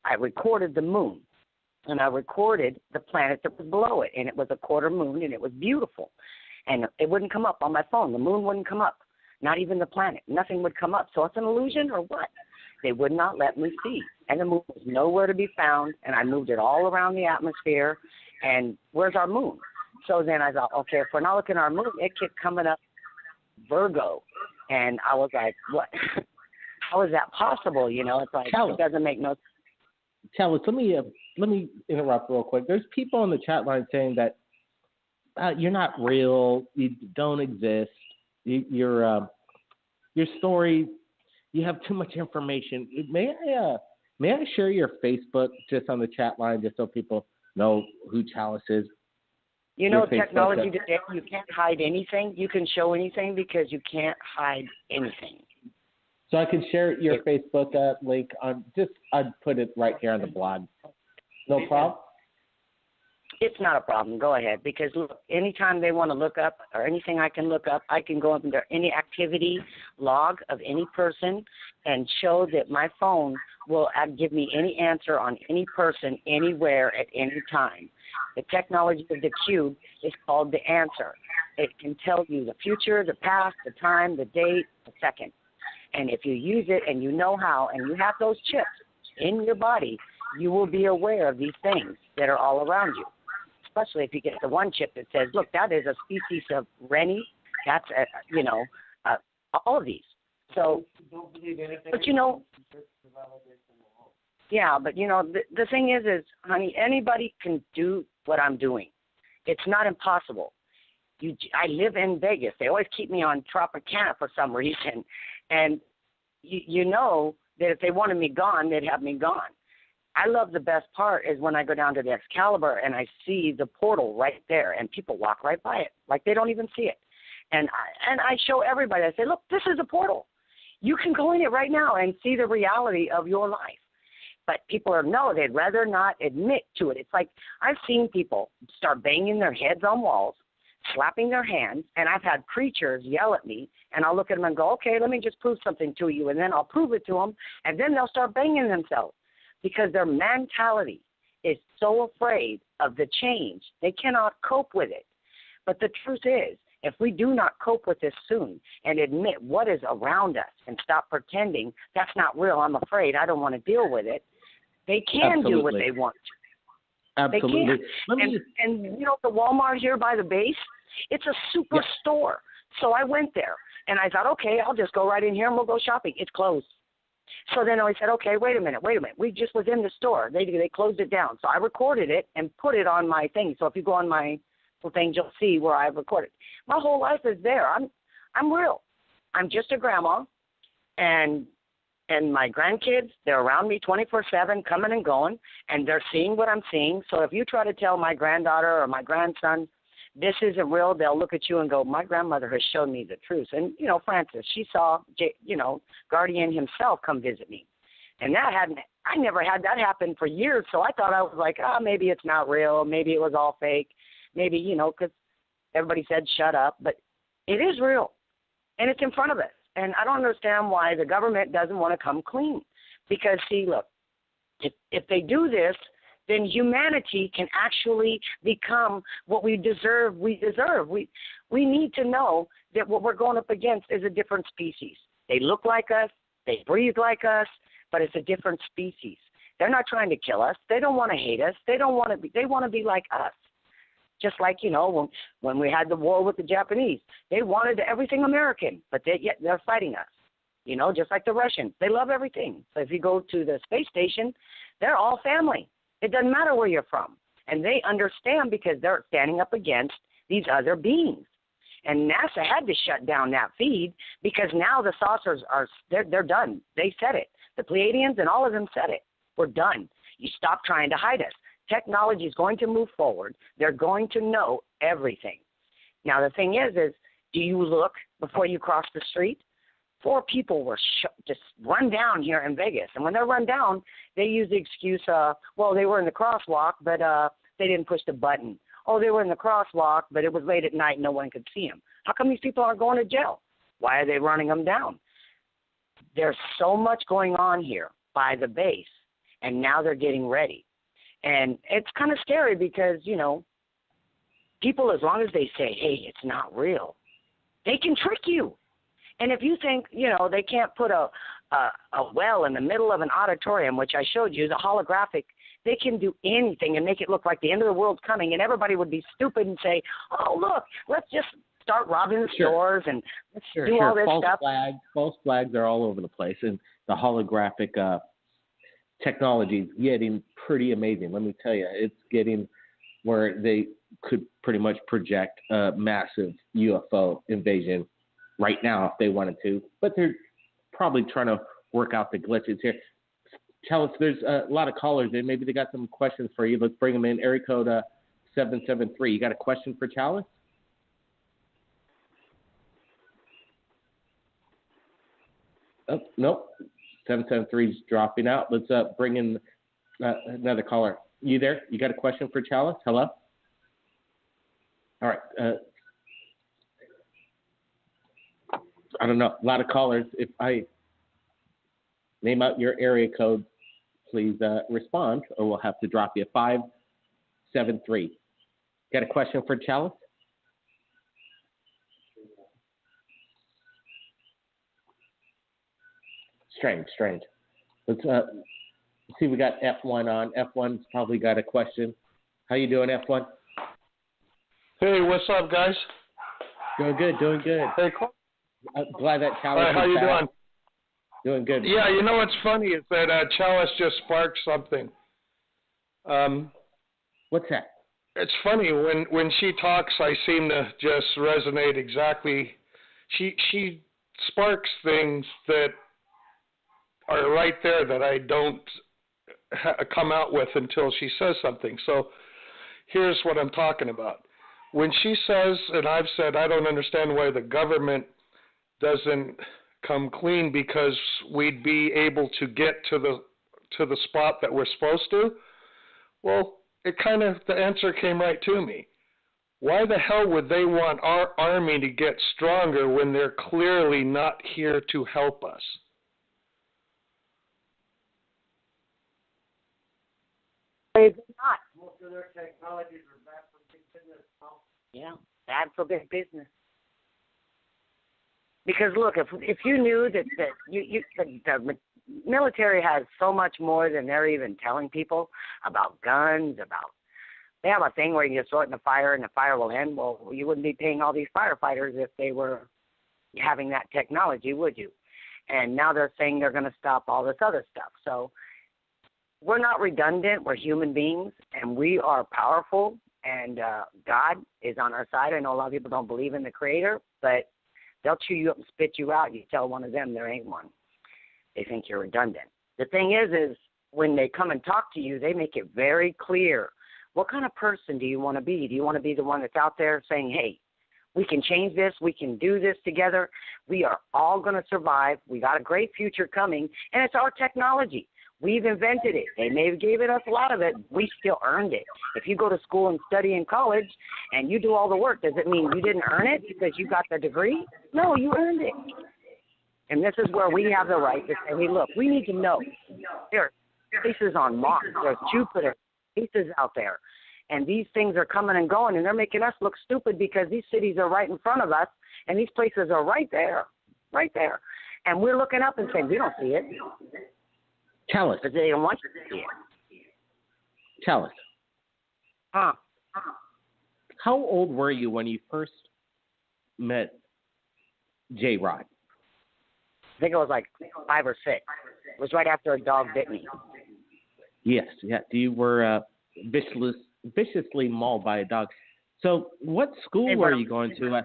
Speaker 6: I recorded the moon. And I recorded the planet that was below it. And it was a quarter moon, and it was beautiful. And it wouldn't come up on my phone. The moon wouldn't come up. Not even the planet. Nothing would come up. So it's an illusion or what? They would not let me see. And the moon was nowhere to be found, and I moved it all around the atmosphere. And where's our moon? So then I thought, okay, if we're not looking at our moon, it kept coming up Virgo. And I was like, what? How is that possible? You know, it's like,
Speaker 1: Challas.
Speaker 6: It doesn't make no sense.
Speaker 1: Challas, let me interrupt real quick. There's people on the chat line saying that you're not real, you don't exist. Your story, you have too much information. May I share your Facebook just on the chat line just so people know who Challas is?
Speaker 6: You know, technology today, you can't hide anything. You can show anything because you can't hide anything.
Speaker 1: So I can share your Facebook link on I'd put it right here on the blog. No problem?
Speaker 6: It's not a problem. Go ahead. Because, look, anytime they want to look up or anything I can look up, I can go under any activity log of any person and show that my phone will give me any answer on any person anywhere at any time. The technology of the cube is called the answer. It can tell you the future, the past, the time, the date, the second. And if you use it and you know how and you have those chips in your body, you will be aware of these things that are all around you. Especially if you get the one chip that says, look, that is a species of Rennie. That's, all of these. So, but you know, yeah, but you know, the thing is, honey, anybody can do what I'm doing. It's not impossible. I live in Vegas. They always keep me on Tropicana for some reason. And you know that if they wanted me gone, they'd have me gone. I love the best part is when I go down to the Excalibur and I see the portal right there and people walk right by it like they don't even see it. And I show everybody, I say, look, this is a portal. You can go in it right now and see the reality of your life. But people they'd rather not admit to it. It's like I've seen people start banging their heads on walls, slapping their hands, and I've had preachers yell at me, and I'll look at them and go, okay, let me just prove something to you, and then I'll prove it to them, and then they'll start banging themselves because their mentality is so afraid of the change. They cannot cope with it. But the truth is, if we do not cope with this soon and admit what is around us and stop pretending that's not real, I'm afraid, I don't want to deal with it, they can
Speaker 1: Absolutely.
Speaker 6: do what they want to.
Speaker 1: Absolutely.
Speaker 6: They can. And you know, the Walmart here by the base, it's a super store. So I went there, and I thought, okay, I'll just go right in here and we'll go shopping. It's closed. So then I said, okay, wait a minute. We just was in the store. They closed it down. So I recorded it and put it on my thing. So if you go on my thing, you'll see where I've recorded. My whole life is there. I'm real. I'm just a grandma, and my grandkids, they're around me 24/7, coming and going, and they're seeing what I'm seeing. So if you try to tell my granddaughter or my grandson this isn't real, they'll look at you and go, my grandmother has shown me the truth. And, you know, Francis, she saw, Guardian himself come visit me. And I never had that happen for years, so I thought I was like, maybe it's not real, maybe it was all fake, maybe, because everybody said shut up, but it is real, and it's in front of us. And I don't understand why the government doesn't want to come clean. Because, see, look, if they do this, then humanity can actually become what we deserve. We need to know that what we're going up against is a different species. They look like us, they breathe like us, but it's a different species. They're not trying to kill us. They don't want to hate us. They want to be like us. Just like, when we had the war with the Japanese, they wanted everything American, but yet they're fighting us. Just like the Russians. They love everything. So if you go to the space station, they're all family. It doesn't matter where you're from. And they understand because they're standing up against these other beings. And NASA had to shut down that feed because now the saucers they're done. They said it. The Pleiadians and all of them said it. We're done. You stop trying to hide us. Technology is going to move forward. They're going to know everything. Now, the thing is do you look before you cross the street? 4 people were just run down here in Vegas. And when they're run down, they use the excuse, they were in the crosswalk, but they didn't push the button. Oh, they were in the crosswalk, but it was late at night and no one could see them. How come these people aren't going to jail? Why are they running them down? There's so much going on here by the base, and now they're getting ready. And it's kind of scary because, people, as long as they say, hey, it's not real, they can trick you. And if you think, they can't put a well in the middle of an auditorium, which I showed you, the holographic, they can do anything and make it look like the end of the world's coming, and everybody would be stupid and say, oh, look, let's just start robbing the stores and let's do all this stuff.
Speaker 1: False flags are all over the place, and the holographic technology is getting pretty amazing. Let me tell you, it's getting where they could pretty much project a massive UFO invasion right now if they wanted to, but they're probably trying to work out the glitches here. Challas, there's a lot of callers in. Maybe they got some questions for you. Let's bring them in. Area code 773. You got a question for Challas? Oh, nope. 773 is dropping out. Let's bring in another caller. You there? You got a question for Challas? Hello? All right. I don't know. A lot of callers. If I name out your area code, please respond, or we'll have to drop you. 573. Got a question for Challas? Strange. Let's see. We got F1 on. F1's probably got a question. How you doing, F1?
Speaker 8: Hey, what's up, guys?
Speaker 1: Doing good.
Speaker 8: Hey,
Speaker 1: I'm glad that Challas is
Speaker 8: how you
Speaker 1: back.
Speaker 8: doing?
Speaker 1: Doing good.
Speaker 8: Yeah, what's funny is that Challas just sparked something.
Speaker 1: What's that?
Speaker 8: It's funny when she talks, I seem to just resonate exactly. She sparks things that are right there that I don't come out with until she says something. So here's what I'm talking about. When she says, and I've said, I don't understand why the government doesn't come clean because we'd be able to get to the spot that we're supposed to. Well, the answer came right to me. Why the hell would they want our army to get stronger when they're clearly not here to help us?
Speaker 6: It's not. Most of their technologies are bad for big business. Yeah, bad for big business. Because look, if you knew that the military has so much more than they're even telling people about guns, they have a thing where you just throw it in the fire and the fire will end. Well, you wouldn't be paying all these firefighters if they were having that technology, would you? And now they're saying they're going to stop all this other stuff. So we're not redundant. We're human beings, and we are powerful, and God is on our side. I know a lot of people don't believe in the Creator, but they'll chew you up and spit you out. You tell one of them there ain't one. They think you're redundant. The thing is when they come and talk to you, they make it very clear. What kind of person do you want to be? Do you want to be the one that's out there saying, hey, we can change this, we can do this together, we are all going to survive, we got a great future coming, and it's our technology. We've invented it. They may have given us a lot of it. We still earned it. If you go to school and study in college and you do all the work, does it mean you didn't earn it because you got the degree? No, you earned it. And this is where we have the right to say, hey, look, we need to know. There are places on Mars. There's Jupiter, places out there. And these things are coming and going, and they're making us look stupid because these cities are right in front of us, and these places are right there. And we're looking up and saying, we don't see it.
Speaker 1: Challas.
Speaker 6: But they don't want you to see it.
Speaker 1: Challas.
Speaker 6: Huh?
Speaker 1: How old were you when you first met J. Rod?
Speaker 6: I think it was like 5 or 6. It was right after a dog bit me.
Speaker 1: Yes, yeah. You were viciously mauled by a dog. So, what school were you going to?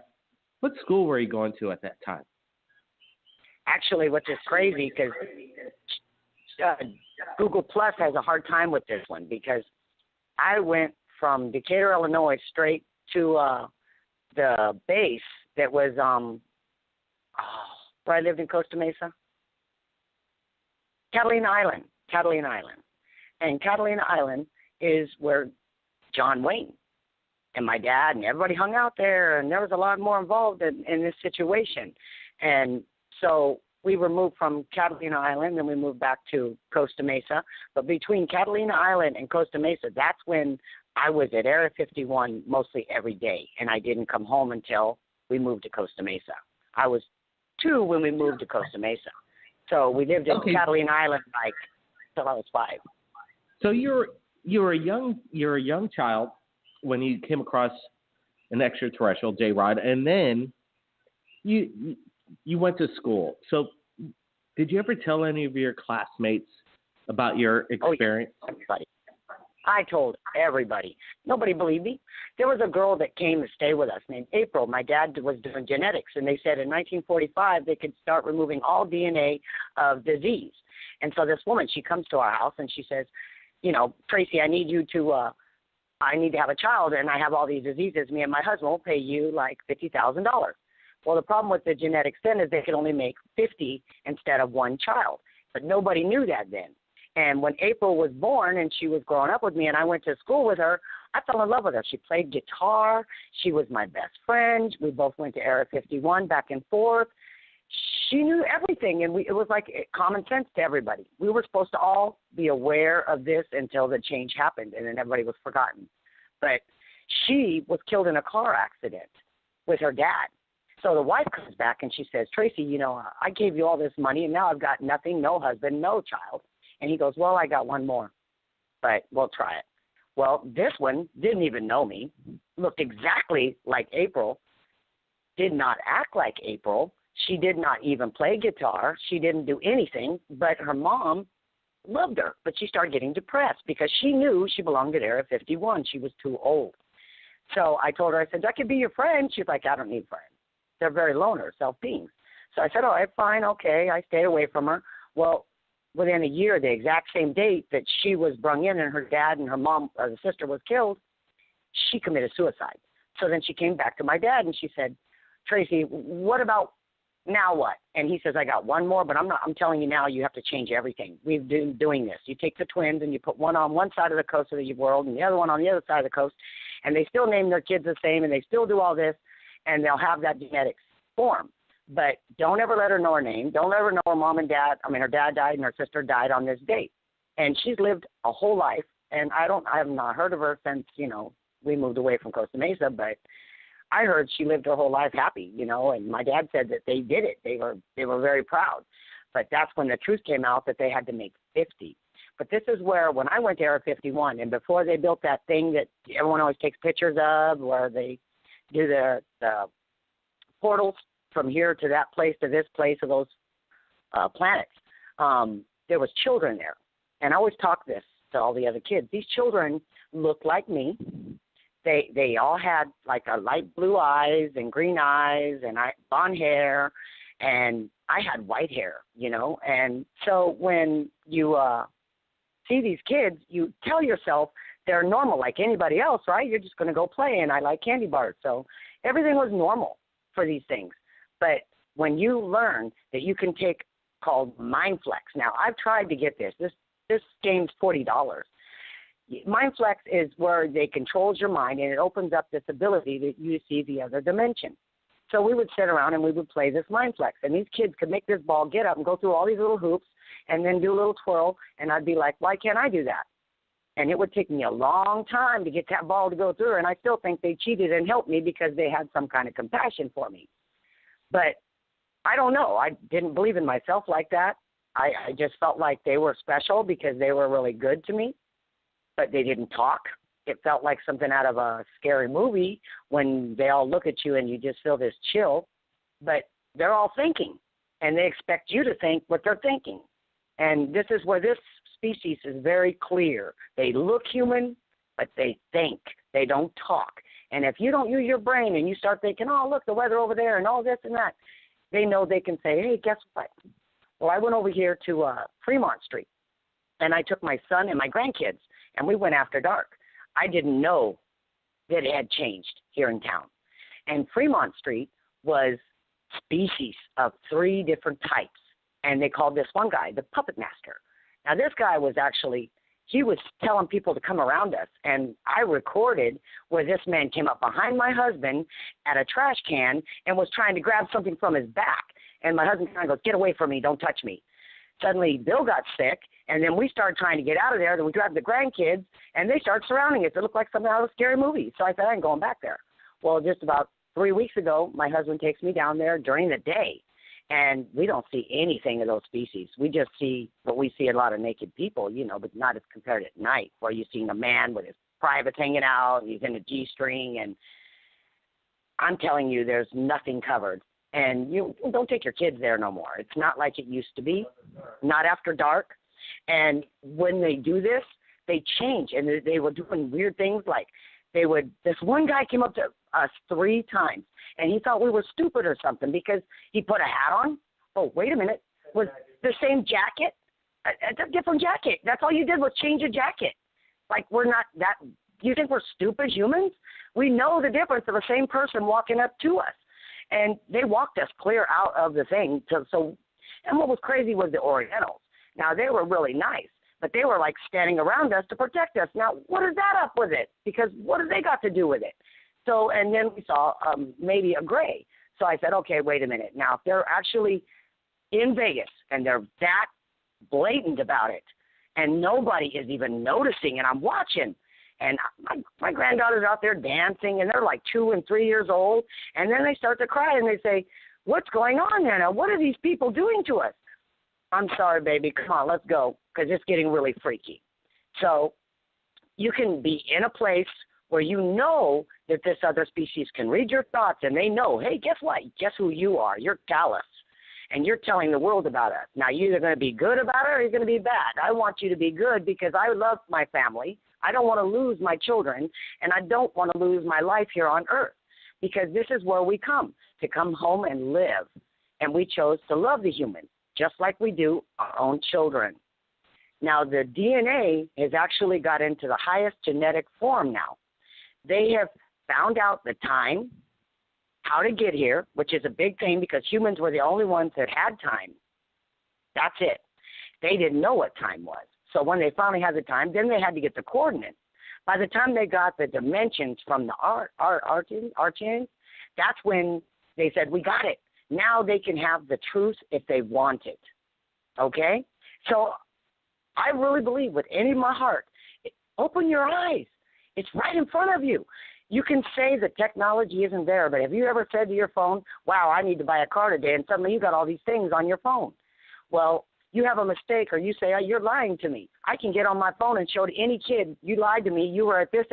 Speaker 1: What school were you going to at that time?
Speaker 6: Actually, which is crazy because Google Plus has a hard time with this one because I went from Decatur, Illinois, straight to the base that was where I lived in Costa Mesa, Catalina Island. And Catalina Island is where John Wayne and my dad and everybody hung out there, and there was a lot more involved in this situation. And so we were moved from Catalina Island, then we moved back to Costa Mesa. But between Catalina Island and Costa Mesa, that's when I was at Area 51 mostly every day, and I didn't come home until we moved to Costa Mesa. I was 2 when we moved to Costa Mesa. So we lived in Catalina Island till I was 5.
Speaker 1: So you were a young child when you came across an extraterrestrial, J. Rod, and then you went to school. So did you ever tell any of your classmates about your experience?
Speaker 6: Oh, yeah. Everybody. I told everybody. Nobody believed me. There was a girl that came to stay with us named April. My dad was doing genetics, and they said in 1945 they could start removing all DNA of disease. And so this woman, she comes to our house, and she says, you know, Tracy, I need to have a child, and I have all these diseases. Me and my husband will pay you like $50,000. Well, the problem with the genetics then is they could only make 50 instead of 1 child. But nobody knew that then. And when April was born and she was growing up with me and I went to school with her, I fell in love with her. She played guitar. She was my best friend. We both went to Area 51 back and forth. She knew everything, and it was like common sense to everybody. We were supposed to all be aware of this until the change happened, and then everybody was forgotten. But she was killed in a car accident with her dad. So the wife comes back, and she says, Tracy, you know, I gave you all this money, and now I've got nothing, no husband, no child. And he goes, well, I got 1 more, but we'll try it. Well, this one didn't even know me, looked exactly like April, did not act like April. She did not even play guitar. She didn't do anything, but her mom loved her. But she started getting depressed because she knew she belonged at Area 51. She was too old. So I told her, I said, I could be your friend. She's like, I don't need friends. They're very loner, self-beings. So I said, all right, fine, okay. I stayed away from her. Well, within a year, the exact same date that she was brung in and her dad and her mom or the sister was killed, she committed suicide. So then she came back to my dad and she said, Tracy, what about now what? And he says, I got 1 more, but I'm telling you now, you have to change everything. We've been doing this. You take the twins and you put one on one side of the coast of the world and the other one on the other side of the coast, and they still name their kids the same, and they still do all this, and they'll have that genetic form. But don't ever let her know her name. Don't ever know her mom and dad. I mean, her dad died and her sister died on this date. And she's lived a whole life, and I have not heard of her since, we moved away from Costa Mesa, but I heard she lived her whole life happy, and my dad said that they did it. They were very proud. But that's when the truth came out that they had to make 50. But this is where, when I went to Area 51, and before they built that thing that everyone always takes pictures of, where they do the portals from here to that place to this place of those planets, there was children there. And I always talk this to all the other kids. These children looked like me. They all had like a light blue eyes and green eyes and blonde hair, and I had white hair, And so when you see these kids, you tell yourself they're normal like anybody else, right? You're just going to go play, and I like candy bars. So everything was normal for these things. But when you learn that you can take called MindFlex. Now, I've tried to get this. This game's $40. MindFlex is where they controls your mind, and it opens up this ability that you see the other dimension. So we would sit around and we would play this MindFlex, and these kids could make this ball get up and go through all these little hoops and then do a little twirl, and I'd be like, why can't I do that? And it would take me a long time to get that ball to go through, and I still think they cheated and helped me because they had some kind of compassion for me. But I don't know. I didn't believe in myself like that. I just felt like they were special because they were really good to me, but they didn't talk. It felt like something out of a scary movie when they all look at you and you just feel this chill, but they're all thinking, and they expect you to think what they're thinking. And this is where this species is very clear. They look human, but they think. They don't talk. And if you don't use your brain and you start thinking, oh, look, the weather over there and all this and that, they know they can say, hey, guess what? Well, I went over here to Fremont Street, and I took my son and my grandkids, and we went after dark. I didn't know that it had changed here in town. And Fremont Street was species of 3 different types, and they called this one guy the Puppet Master. Now, this guy was actually, he was telling people to come around us, and I recorded where this man came up behind my husband at a trash can and was trying to grab something from his back. And my husband kind of goes, get away from me, don't touch me. Suddenly, Bill got sick, and then we started trying to get out of there. Then we grabbed the grandkids, and they started surrounding us. It looked like something out of a scary movie. So I said, I ain't going back there. Well, just about 3 weeks ago, my husband takes me down there during the day, and we don't see anything of those species. We just see what we see a lot of naked people, but not as compared at night, where you're seeing a man with his privates hanging out, and he's in a G-string, and I'm telling you, there's nothing covered. And you don't take your kids there no more. It's not like it used to be, not after dark. And when they do this, they change. And they were doing weird things like this one guy came up to us 3 times, and he thought we were stupid or something because he put a hat on. Oh, wait a minute. Was the same jacket? A different jacket. That's all you did was change a jacket. Like, we're not that. You think we're stupid humans? We know the difference of the same person walking up to us. And they walked us clear out of the thing. And what was crazy was the Orientals. Now, they were really nice, but they were like standing around us to protect us. Now, what is that up with it? Because what have they got to do with it? So, and then we saw maybe a gray. So I said, okay, wait a minute. Now, if they're actually in Vegas and they're that blatant about it and nobody is even noticing and I'm watching, and my granddaughter's out there dancing, and they're like 2 and 3 years old, and then they start to cry, and they say, what's going on, Nana? What are these people doing to us? I'm sorry, baby. Come on, let's go, because it's getting really freaky. So you can be in a place where you know that this other species can read your thoughts, and they know, hey, guess what? Guess who you are? You're Challas, and you're telling the world about us. Now, you're either going to be good about it or you're going to be bad. I want you to be good because I love my family. I don't want to lose my children, and I don't want to lose my life here on earth because this is where we come, to come home and live. And we chose to love the human, just like we do our own children. Now, the DNA has actually got into the highest genetic form now. They have found out the time, how to get here, which is a big thing because humans were the only ones that had time. That's it. They didn't know what time was. So when they finally had the time, then they had to get the coordinates. By the time they got the dimensions from the archons, that's when they said, we got it. Now they can have the truth if they want it. Okay? So I really believe with any of my heart, open your eyes. It's right in front of you. You can say the technology isn't there, but have you ever said to your phone, wow, I need to buy a car today, and suddenly you got all these things on your phone? Well, you have a mistake, or you say, oh, you're lying to me. I can get on my phone and show to any kid, you lied to me. You were at this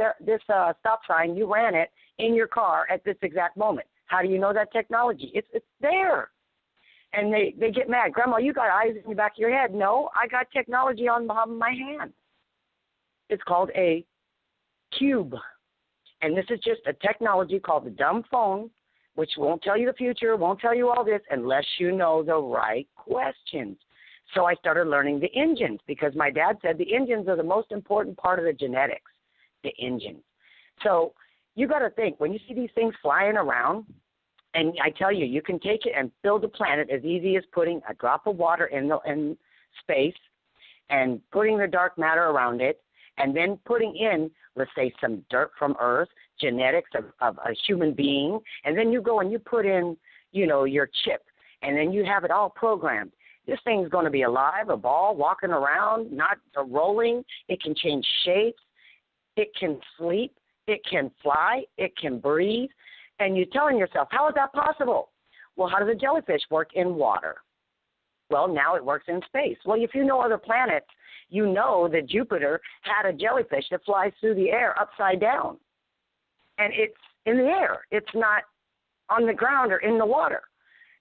Speaker 6: stop sign. You ran it in your car at this exact moment. How do you know that technology? It's there. And they get mad. Grandma, you got eyes in the back of your head. No, I got technology on the palm of my hand. It's called a cube. And this is just a technology called the dumb phone, which won't tell you the future, won't tell you all this unless you know the right questions. So I started learning the engines because my dad said the engines are the most important part of the genetics, the engines. So you got to think, when you see these things flying around, and I tell you, you can take it and build a planet as easy as putting a drop of water in space and putting the dark matter around it, and then putting in, let's say, some dirt from Earth, genetics of a human being, and then you go and you put in, your chip, and then you have it all programmed. This thing's going to be alive, a ball, walking around, not rolling. It can change shapes. It can sleep. It can fly. It can breathe. And you're telling yourself, how is that possible? Well, how does a jellyfish work in water? Well, now it works in space. Well, if you know other planets, you know that Jupiter had a jellyfish that flies through the air upside down. And it's in the air. It's not on the ground or in the water.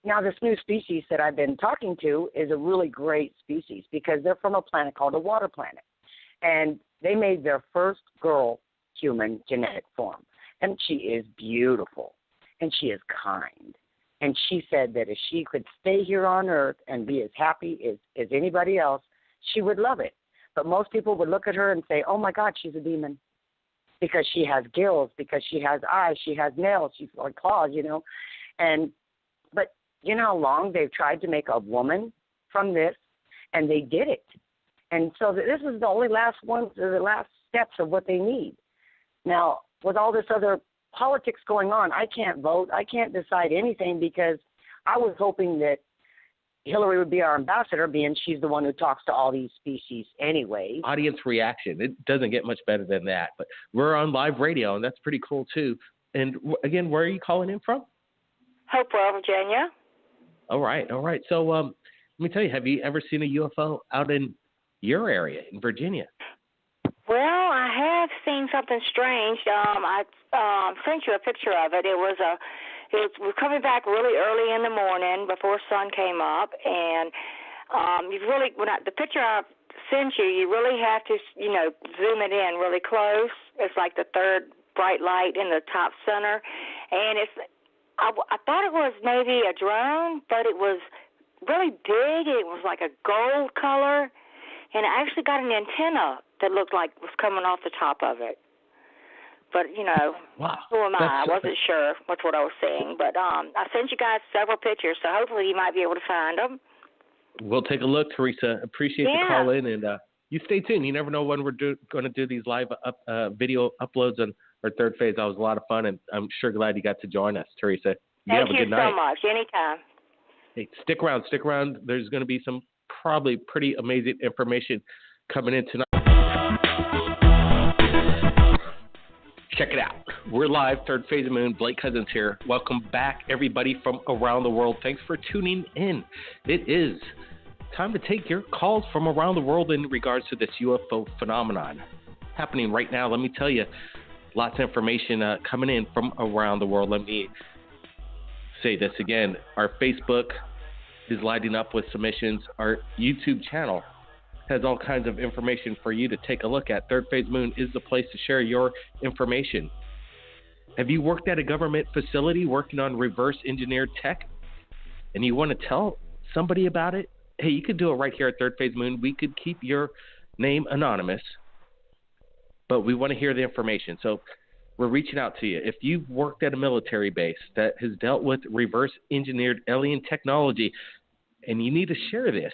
Speaker 6: Now, this new species that I've been talking to is a really great species because they're from a planet called a water planet. And they made their first girl human genetic form. And she is beautiful. And she is kind. And she said that if she could stay here on Earth and be as happy as anybody else, she would love it. But most people would look at her and say, oh, my God, she's a demon. Because she has gills, because she has eyes, she has nails, she's like claws, But you know how long they've tried to make a woman from this, and they did it. And so this is the only last steps of what they need. Now, with all this other politics going on, I can't vote. I can't decide anything because I was hoping that Hillary would be our ambassador, being she's the one who talks to all these species anyway.
Speaker 1: Audience reaction. It doesn't get much better than that. But we're on live radio, and that's pretty cool, too. And, again, where are you calling in from?
Speaker 2: Hopewell, Virginia.
Speaker 1: All right. So let me tell you, have you ever seen a UFO out in your area in Virginia?
Speaker 2: Well, I have seen something strange. I sent you a picture of it. We're coming back really early in the morning before sun came up, and the picture I sent you, you really have to, zoom it in really close. It's like the third bright light in the top center, and I thought it was maybe a drone, but it was really big. It was like a gold color, and it actually got an antenna that looked like it was coming off the top of it. But,
Speaker 1: wow.
Speaker 2: Who am I? I wasn't sure that's what I was seeing. But I sent you guys several pictures, so hopefully you might be able to find them.
Speaker 1: We'll take a look, Teresa. Appreciate the call in, and you stay tuned. You never know when we're going to do these live video uploads on our Third Phase. That was a lot of fun, and I'm sure glad you got to join us, Teresa.
Speaker 2: Thank
Speaker 1: you
Speaker 2: so
Speaker 1: night.
Speaker 2: much. Anytime.
Speaker 1: Hey, stick around. There's going to be some probably pretty amazing information coming in tonight. Check it out. We're live, Third Phase of Moon. Blake Cousins here. Welcome back, everybody from around the world. Thanks for tuning in. It is time to take your calls from around the world in regards to this UFO phenomenon happening right now. Let me tell you, lots of information coming in from around the world. Let me say this again. Our Facebook is lighting up with submissions. Our YouTube channel has all kinds of information for you to take a look at. Third Phase Moon is the place to share your information. Have you worked at a government facility working on reverse engineered tech and you want to tell somebody about it? Hey, you could do it right here at Third Phase Moon. We could keep your name anonymous, but we want to hear the information. So we're reaching out to you. If you've worked at a military base that has dealt with reverse engineered alien technology and you need to share this,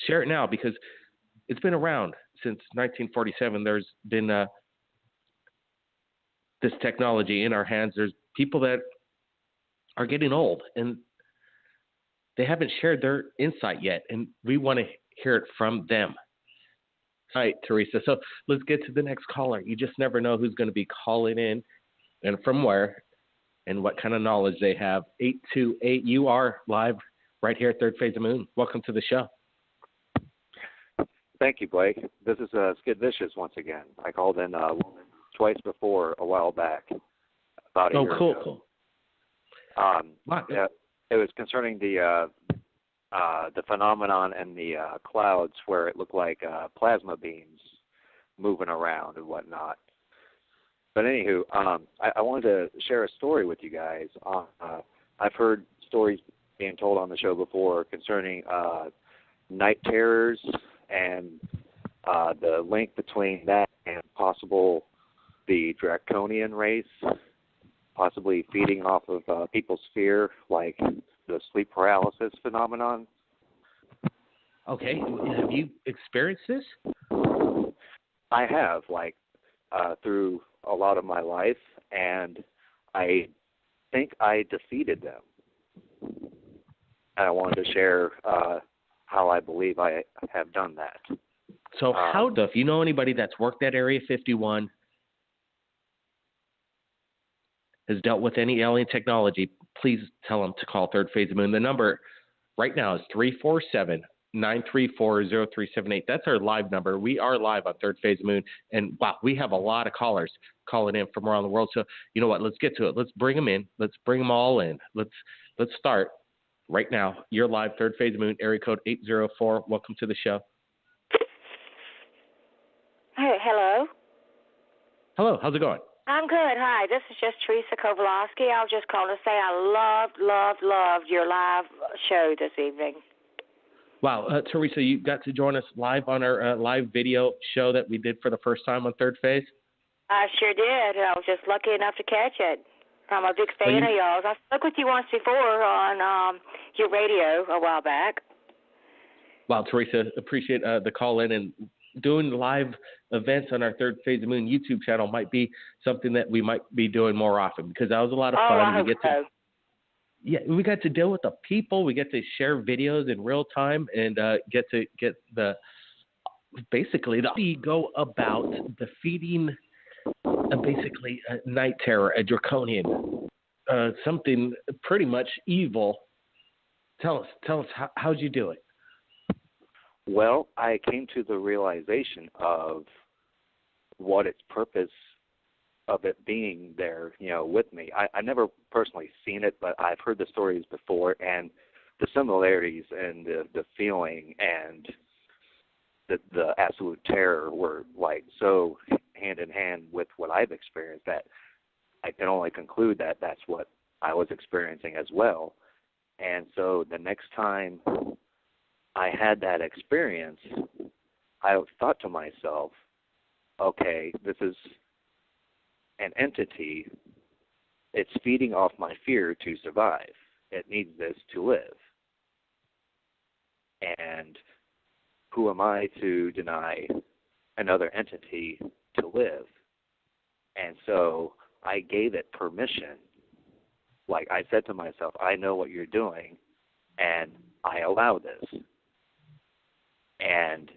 Speaker 1: share it now because it's been around since 1947. There's been this technology in our hands, there's people that are getting old and they haven't shared their insight yet, and we want to hear it from them. All right, Teresa. So let's get to the next caller. You just never know who's going to be calling in and from where and what kind of knowledge they have. 828, you are live right here at Third Phase of Moon. Welcome to the show.
Speaker 3: Thank you, Blake. This is Skid Vicious once again. I called in twice before a while back, about a year ago.
Speaker 1: Cool.
Speaker 3: Yeah, it was concerning the phenomenon in the clouds where it looked like plasma beams moving around and whatnot. But anywho, I wanted to share a story with you guys. I've heard stories being told on the show before concerning night terrors and the link between that and the draconian race, possibly feeding off of people's fear, like the sleep paralysis phenomenon.
Speaker 1: Okay. Have you experienced this?
Speaker 3: I have, through a lot of my life, and I think I defeated them. And I wanted to share how I believe I have done that.
Speaker 1: So if you know anybody that's worked at Area 51, has dealt with any alien technology, please tell them to call Third Phase of Moon. The number right now is 347-934-0378. That's our live number. We are live on Third Phase of Moon. And wow, we have a lot of callers calling in from around the world. So you know what? Let's get to it. Let's bring them in. Let's bring them all in. Let's start right now. You're live, Third Phase of Moon, area code 804. Welcome to the show.
Speaker 2: Hey, hello.
Speaker 1: Hello. How's it going?
Speaker 2: I'm good. Hi, this is just Teresa Kowalski. I was just calling to say I loved your live show this evening.
Speaker 1: Wow, Teresa, you got to join us live on our live video show that we did for the first time on Third Phase?
Speaker 2: I sure did. I was just lucky enough to catch it. I'm a big fan of y'all's. I spoke with you once before on your radio a while back.
Speaker 1: Wow, Teresa, appreciate the call in, and doing live events on our Third Phase of Moon YouTube channel might be something that we might be doing more often, because that was a lot of fun.
Speaker 2: I hope so.
Speaker 1: Yeah, we got to deal with the people. We get to share videos in real time and get the go about defeating basically a night terror, a draconian, something pretty much evil. Tell us, how'd you do it?
Speaker 3: Well, I came to the realization of what its purpose of it being there, with me. I never personally seen it, but I've heard the stories before, and the similarities and the feeling and the absolute terror were so hand in hand with what I've experienced that I can only conclude that that's what I was experiencing as well. And so the next time I had that experience, I thought to myself, okay, this is an entity. It's feeding off my fear to survive. It needs this to live. And who am I to deny another entity to live? And so I gave it permission. I said to myself, I know what you're doing, and I allow this. And